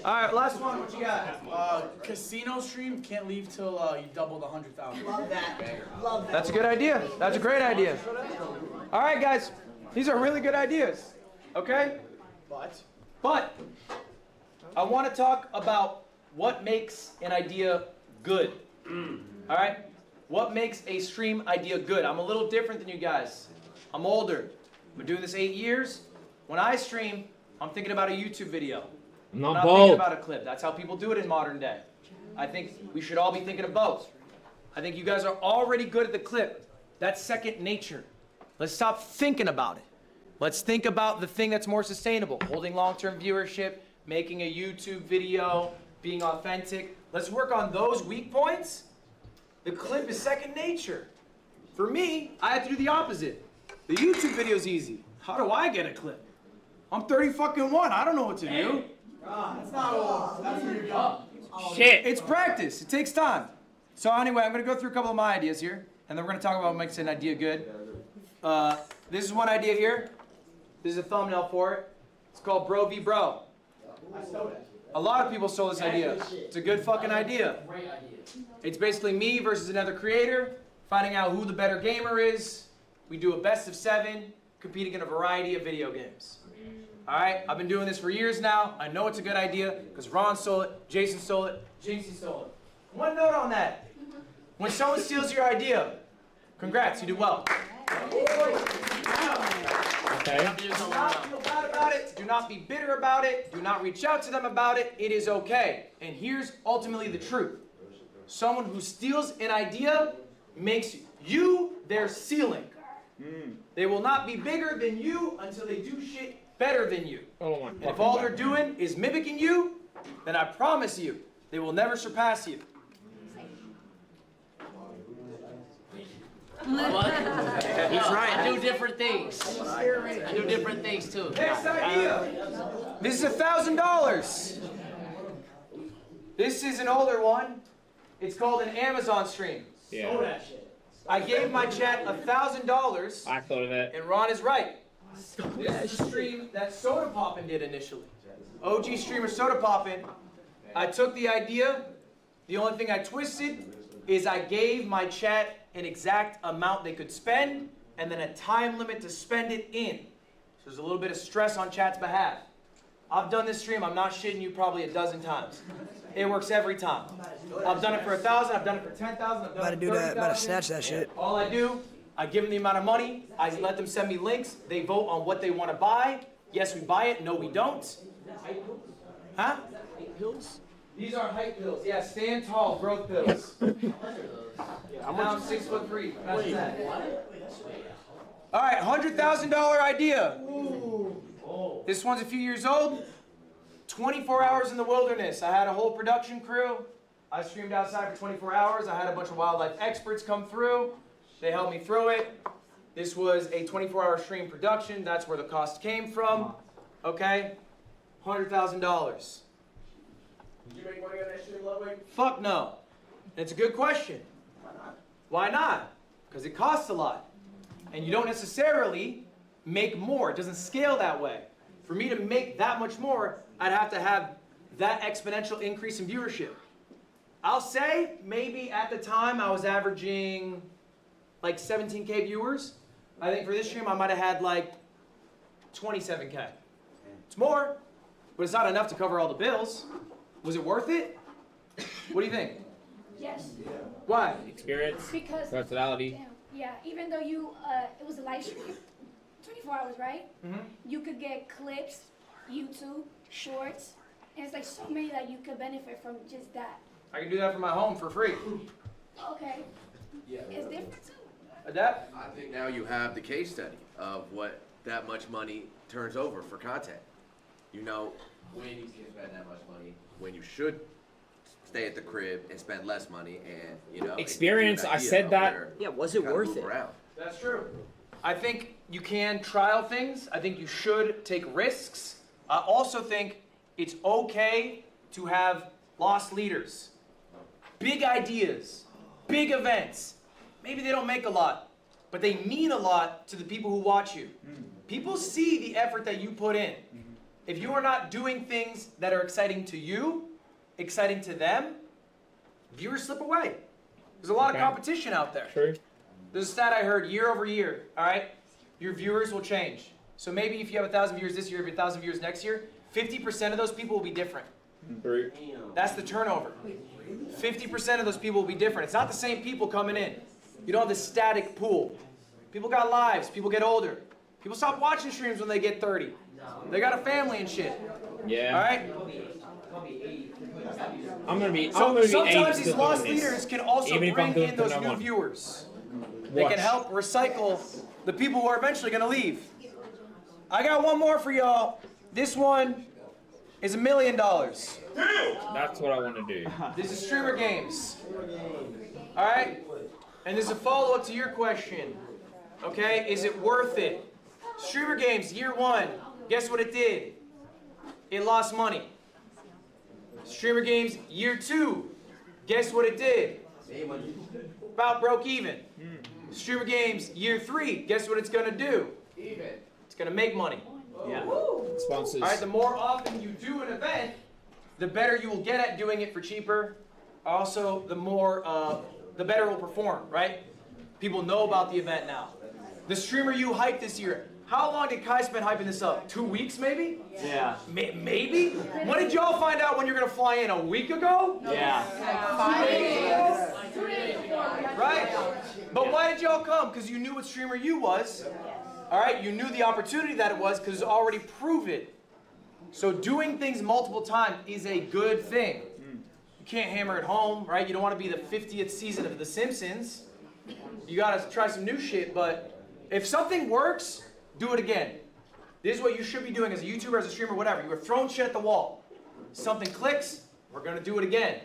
All right, last one. What you got? Casino stream, can't leave till you double the 100,000. Love that. Love that. That's a good idea. That's a great idea. All right, guys. These are really good ideas. Okay? But I want to talk about what makes an idea good. All right? What makes a stream idea good? I'm a little different than you guys. I'm older. I've been doing this 8 years. When I stream, I'm thinking about a YouTube video. I'm not thinking bold. about a clip. That's how people do it in modern day. I think we should all be thinking of both. I think you guys are already good at the clip. That's second nature. Let's stop thinking about it. Let's think about the thing that's more sustainable. Holding long-term viewership, making a YouTube video, being authentic. Let's work on those weak points. The clip is second nature. For me, I have to do the opposite. The YouTube video is easy. How do I get a clip? I'm 30-fucking-1. I don't know what to do. That's not all. That's where you're going. Shit. It's practice. It takes time. So anyway, I'm going to go through a couple of my ideas here, and then we're going to talk about what makes an idea good. This is one idea here. This is a thumbnail for it. It's called Bro v Bro. A lot of people stole this idea. It's a good fucking idea. Great idea. It's basically me versus another creator, finding out who the better gamer is. We do a best of 7, competing in a variety of video games. All right, I've been doing this for years now. I know it's a good idea because Ron stole it, Jason stole it, Jinxie stole it. One note on that. When someone steals your idea, congrats, you do well. Okay. Do not feel bad about it. Do not be bitter about it. Do not reach out to them about it. It is okay. And here's ultimately the truth. Someone who steals an idea makes you their ceiling. They will not be bigger than you until they do shit better than you. Oh, And if all they're doing is mimicking you, then I promise you, they will never surpass you. He's right. I do different things. I do different things too. Next idea. This is $1,000. This is an older one. It's called an Amazon stream. Yeah. I gave my chat $1,000, I thought of it. and Ron is right. This is a stream that Soda Poppin' did initially. OG streamer Soda Poppin'. I took the idea. The only thing I twisted is I gave my chat an exact amount they could spend and then a time limit to spend it in. So there's a little bit of stress on chat's behalf. I've done this stream, I'm not shitting you, probably a dozen times. It works every time. I've done it for 1,000, I've done it for 10,000, I've done it for 30,000. About to snatch that shit. All I do, I give them the amount of money, I let them send me links, they vote on what they want to buy. Yes, we buy it, no, we don't. Huh? Pills? These are height pills. Yeah, stand tall, growth pills. I'm now 6'3". Imagine that. All right, $100,000 idea. This one's a few years old. 24 hours in the wilderness. I had a whole production crew. I streamed outside for 24 hours. I had a bunch of wildlife experts come through. They helped me through it. This was a 24-hour stream production. That's where the cost came from. Okay? $100,000. Did you make money on that stream, Ludwig? Fuck no. And it's a good question. Why not? Because it costs a lot. And you don't necessarily make more. It doesn't scale that way. For me to make that much more, I'd have to have that exponential increase in viewership. I'll say maybe at the time I was averaging like 17K viewers. I think for this stream I might have had like 27K. It's more, but it's not enough to cover all the bills. Was it worth it? What do you think? Yes. Why? Experience, Because personality. yeah, even though it was a live stream, 24 hours, right? Mm-hmm. You could get clips, YouTube, shorts, and it's like so many that you could benefit from just that. I can do that from my home for free. Okay. Yeah. It's different too. Adapt? I think now you have the case study of what that much money turns over for content. You know when you can spend that much money, when you should stay at the crib and spend less money, and you know. Experience, I said that. Yeah, was it worth it? That's true. I think you can trial things. I think you should take risks. I also think it's okay to have lost leaders. Big ideas, big events. Maybe they don't make a lot, but they mean a lot to the people who watch you. People see the effort that you put in. If you are not doing things that are exciting to you, exciting to them, viewers slip away. There's a lot of competition out there. True. There's a stat I heard year over year, all right? Your viewers will change. So maybe if you have 1,000 viewers this year, if you have 1,000 viewers next year, 50% of those people will be different. True. That's the turnover. 50% of those people will be different. It's not the same people coming in. You don't have this static pool. People got lives. People get older. People stop watching streams when they get 30. They got a family and shit. Yeah. All right? I'm gonna be. Sometimes these lost leaders can also Even if I'm bring doing in those the new number one. viewers. They Watch. can help recycle the people who are eventually going to leave. I got one more for y'all. This one is $1 million. That's what I want to do. This is Streamer Games. All right? And this is a follow-up to your question. Okay? Is it worth it? Streamer Games, year one. Guess what it did? It lost money. Streamer Games, year two. Guess what it did? About broke even. Streamer Games, year three. Guess what it's going to do? Even. It's going to make money. Yeah. Sponsors. All right, the more often you do an event, the better you will get at doing it for cheaper. Also, the better it will perform, right? People know about the event now. The streamer you hyped this year, how long did Kai spend hyping this up? 2 weeks, maybe? Yeah. Maybe? When did y'all find out when you're going to fly in? A week ago? Yeah. 5 days ago? Right? But why did y'all come? Because you knew what streamer you was. All right? You knew the opportunity that it was because it's already proven. So doing things multiple times is a good thing. You can't hammer it home, right? You don't want to be the 50th season of The Simpsons. You got to try some new shit, but if something works, do it again. This is what you should be doing as a YouTuber, as a streamer, whatever. You are throwing shit at the wall. Something clicks, we're going to do it again.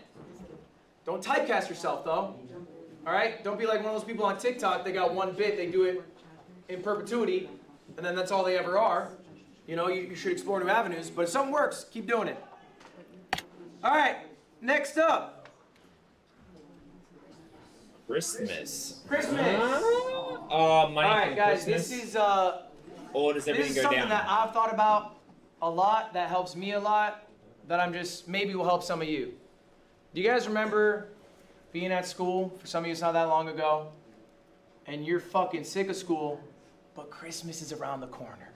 Don't typecast yourself, though. All right? Don't be like one of those people on TikTok. They got one bit, they do it in perpetuity, and then that's all they ever are. You know, you should explore new avenues. But if something works, keep doing it. All right, next up. Christmas. Christmas. Money All right, for guys, Christmas. this is Or does this everything is go something down? that I've thought about a lot, that helps me a lot, that I'm just, maybe will help some of you. Do you guys remember being at school? For some of you, it's not that long ago. And you're fucking sick of school, but Christmas is around the corner.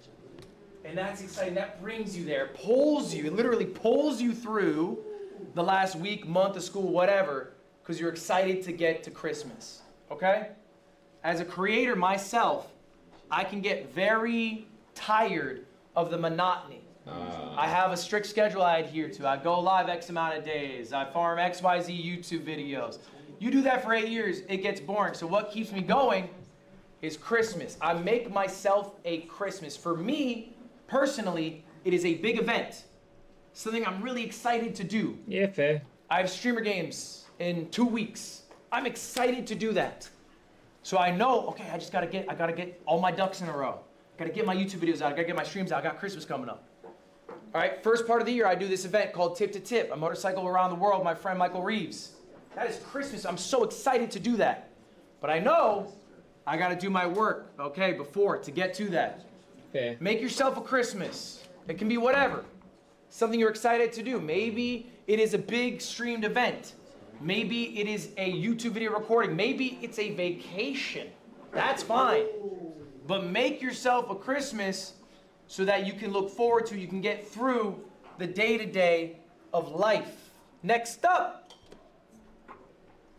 And that's exciting. That brings you there, pulls you, it literally pulls you through the last week, month of school, whatever, because you're excited to get to Christmas, okay? As a creator myself, I can get very tired of the monotony. I have a strict schedule I adhere to. I go live X amount of days. I farm XYZ YouTube videos. You do that for 8 years, it gets boring. So what keeps me going is Christmas. I make myself a Christmas. For me, personally, it is a big event. Something I'm really excited to do. Yeah, fair. I have Streamer Games in 2 weeks. I'm excited to do that. So I know, okay, I gotta get all my ducks in a row. Gotta get my YouTube videos out, I gotta get my streams out, I got Christmas coming up. All right, first part of the year, I do this event called Tip to Tip, a motorcycle around the world, my friend Michael Reeves. That is Christmas, I'm so excited to do that. But I know I gotta do my work, okay, before, to get to that. Fair. Make yourself a Christmas. It can be whatever. Something you're excited to do. Maybe it is a big streamed event. Maybe it is a YouTube video recording. Maybe it's a vacation. That's fine. But make yourself a Christmas so that you can look forward to, you can get through the day-to-day of life. Next up,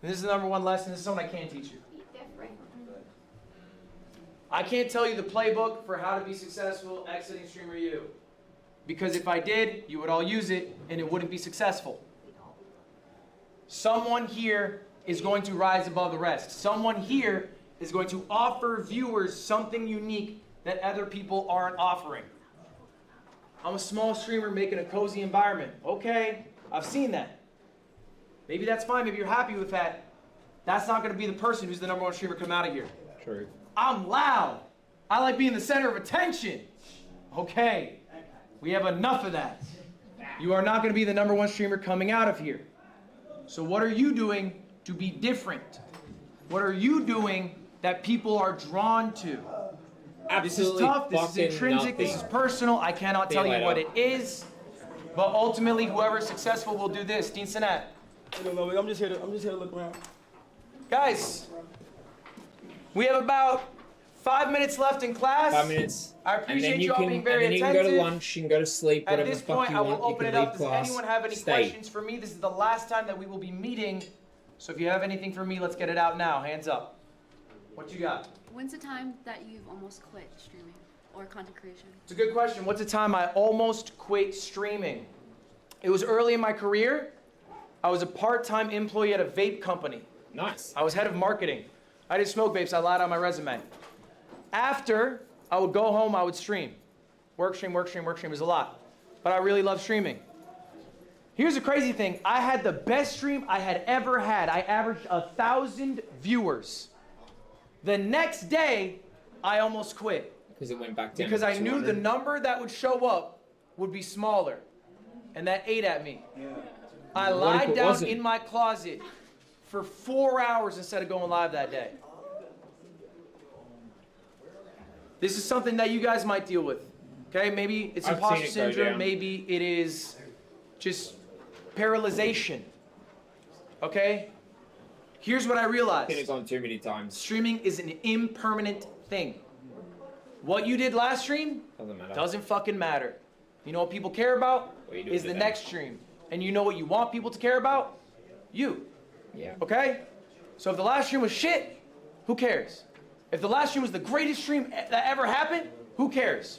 And this is the number one lesson. This is something I can teach you. Be different. I can't tell you the playbook for how to be successful exiting Streamer U. Because if I did, you would all use it and it wouldn't be successful. Someone here is going to rise above the rest. Someone here is going to offer viewers something unique that other people aren't offering. I'm a small streamer making a cozy environment. Okay, I've seen that. Maybe that's fine, maybe you're happy with that. That's not gonna be the person who's the number one streamer come out of here. True. I'm loud. I like being the center of attention. Okay, we have enough of that. You are not gonna be the number one streamer coming out of here. So what are you doing to be different? What are you doing that people are drawn to? Absolutely. This is tough, this is fucking intrinsic, this is nothing. personal. I cannot See you tell you later. what it is. But ultimately, whoever is successful will do this. Dean Sinat. I'm just here to look around. Guys, we have about 5 minutes left in class. 5 minutes. I And appreciate then you you all can, being very and then you attentive. can go to lunch, you can go to sleep, At whatever this the fuck point, you I will want. You open can it up. leave Does class. anyone have any Stay. questions for me? This is the last time that we will be meeting. So if you have anything for me, let's get it out now. Hands up. What you got? When's the time that you've almost quit streaming or content creation? It's a good question. What's the time I almost quit streaming? It was early in my career. I was a part-time employee at a vape company. Nice. I was head of marketing. I didn't smoke vapes. I lied on my resume. After, I would go home, I would stream. Work stream, work stream, work stream is a lot. But I really love streaming. Here's the crazy thing. I had the best stream I had ever had. I averaged 1,000 viewers. The next day, I almost quit. Because it went back down. Because to I knew the 200. number that would show up would be smaller. And that ate at me. I What if lied it down wasn't? in my closet for 4 hours instead of going live that day. This is something that you guys might deal with. Okay, maybe it's I've imposter seen it go syndrome, down. maybe it is just paralyzation. Okay? Here's what I realized. Seen it gone too many times. Streaming is an impermanent thing. What you did last stream Doesn't matter. doesn't fucking matter. You know what people care about What you do is with the it next stream. And you know what you want people to care about? You. Yeah. Okay? So if the last stream was shit, who cares? If the last stream was the greatest stream that ever happened, who cares?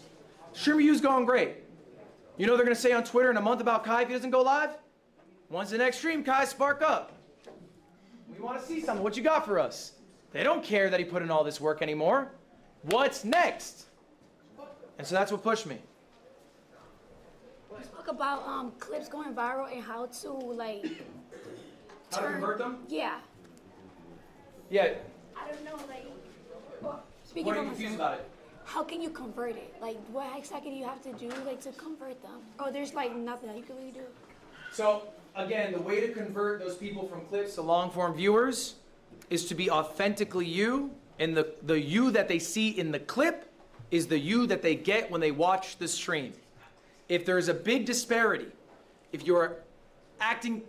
Streamer U's going great. You know what they're gonna say on Twitter in a month about Kai if he doesn't go live? When's the next stream, Kai? Spark up. We wanna see something. What you got for us? They don't care that he put in all this work anymore. What's next? And so that's what pushed me. Let's talk about clips going viral and how to like How to convert them? Yeah. Yeah. I don't know, like speaking What are for you confused myself, about it? how can you convert it? Like what exactly do you have to do like to convert them? Or there's like nothing that you can really do. So again, the way to convert those people from clips to long-form viewers is to be authentically you, and the you that they see in the clip is the you that they get when they watch the stream. If there's a big disparity, if you're acting,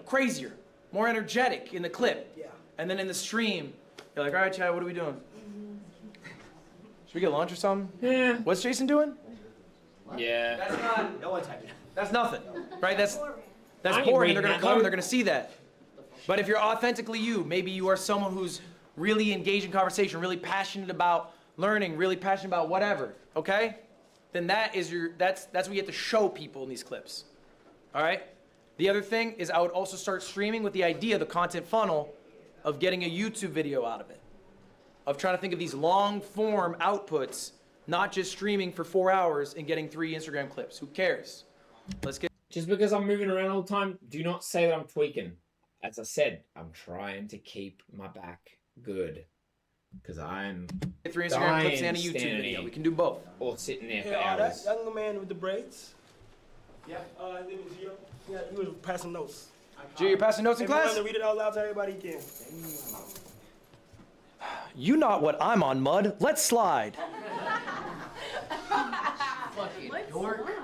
crazier, more energetic in the clip, and then in the stream, you're like, all right, Chad, what are we doing? Should we get lunch or something? Yeah. What's Jason doing? Yeah. That's not. No one typed it. That's nothing, right? That's I ain't boring. They're reading gonna that, come. though. They're gonna see that. But if you're authentically you, maybe you are someone who's really engaged in conversation, really passionate about learning, really passionate about whatever. Okay? Then that's what you have to show people in these clips. All right? The other thing is I would also start streaming with the idea, the content funnel, of getting a YouTube video out of it. Of trying to think of these long form outputs, not just streaming for 4 hours and getting 3 Instagram clips. Who cares? Let's get. Just because I'm moving around all the time, do not say that I'm tweaking. As I said, I'm trying to keep my back good. Because I'm 3 Instagram clips dying and a YouTube standing video. here. We can do both. Or sitting there for Yeah, that hours. young man with the braids. Yeah. His name was Gio. Yeah, he was passing notes. Gio, you're passing notes in If you want class? to read it out loud to everybody, you can. You not what I'm on, Mud. Let's slide.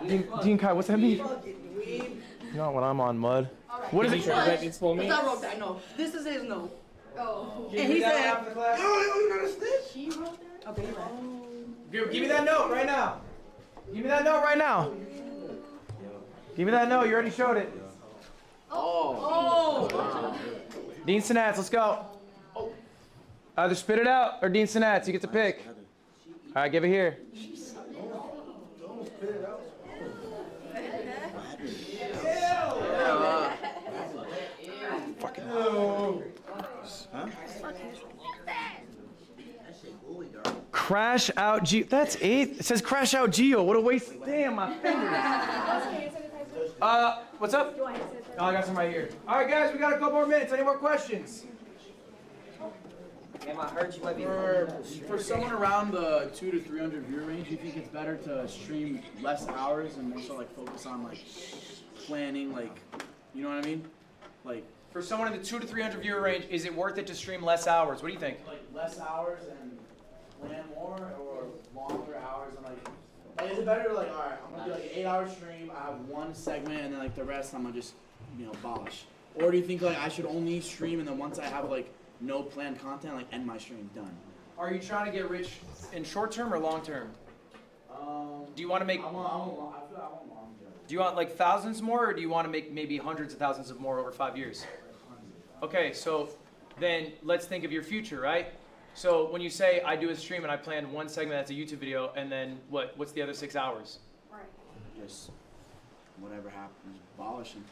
Dean Kai, what's that mean? You not what I'm on, Mud. What is Can it? you translate this for me? I wrote that note. This is his note. Oh. And he said, you got a snitch? he wrote that? Okay, you're right. Give me that note right now. Give me that note right now. Give me that note. You already showed it. Oh. Dean Sinats, let's go. Either spit it out or Dean Sinats. You get to pick. All right, give it here. Fucking. Huh? Crash out Geo. That's 8. It says crash out Geo. What a waste. Damn, my fingers. What's up? Oh, I got some right here. All right, guys, we got a couple more minutes. Any more questions? Damn, I heard you might be. For someone around the 200 to 300 viewer range, do you think it's better to stream less hours and also like focus on like planning, like, you know what I mean? Like, for someone in the 200 to 300 viewer range, is it worth it to stream less hours? What do you think? like less hours and plan more, or longer hours and like is it better to like, all right, I'm gonna do like an 8-hour stream, I have one segment, and then like the rest I'm gonna just, you know, abolish? Or do you think like I should only stream and then once I have like no planned content, like end my stream, done? Are you trying to get rich in short term or long term? Do you want to make? I feel like I want long term. Do you want like thousands more, or do you want to make maybe hundreds of thousands of more over 5 years? Okay, so then let's think of your future, right? So when you say I do a stream and I plan one segment that's a YouTube video, and then what's the other 6 hours? Right. Just whatever happens, abolishing.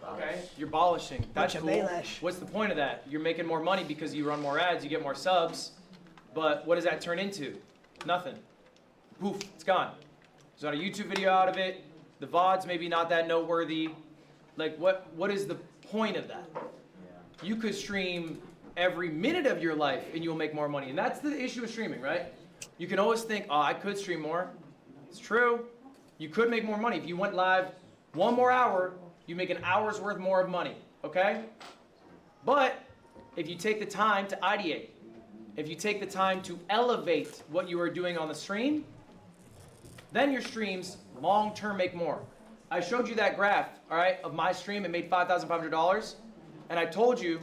Okay, you're abolishing. That's Bunch of cool. Baelish. What's the point of that? You're making more money because you run more ads, you get more subs, but what does that turn into? Nothing. Poof, it's gone. There's not a YouTube video out of it. The VOD's maybe not that noteworthy. Like, what is the point of that? You could stream every minute of your life and you'll make more money. And that's the issue with streaming, right? You can always think, oh, I could stream more. It's true. You could make more money. If you went live one more hour, you make an hour's worth more of money, okay? But if you take the time to ideate, if you take the time to elevate what you are doing on the stream, then your streams long-term make more. I showed you that graph, all right, of my stream. It made $5,500. And I told you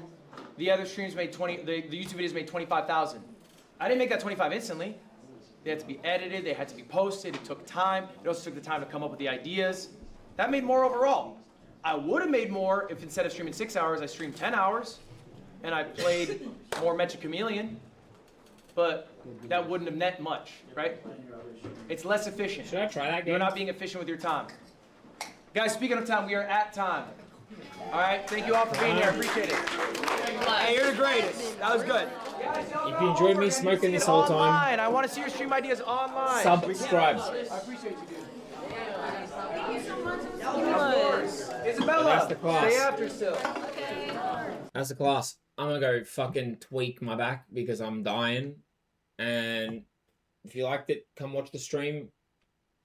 the other streams made the YouTube videos made 25,000. I didn't make that 25 instantly. They had to be edited, they had to be posted, it took time. It also took the time to come up with the ideas. That made more overall. I would have made more if instead of streaming 6 hours, I streamed 10 hours and I played more Magic Chameleon, but that wouldn't have net much, right? It's less efficient. Should I try that game? You're not being efficient with your time. Guys, speaking of time, we are at time. All right, thank you all for being here. I appreciate it. Hey, you're the greatest. That was good. If you enjoyed me smoking this whole time, Online. I want to see your stream ideas online. subscribe. I appreciate you, dude. Of course. Isabella, That's the class. stay after still. That's the class. I'm gonna go fucking tweak my back because I'm dying. And if you liked it, come watch the stream.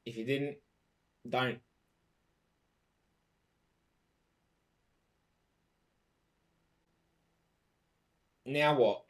If you didn't, don't. Now what?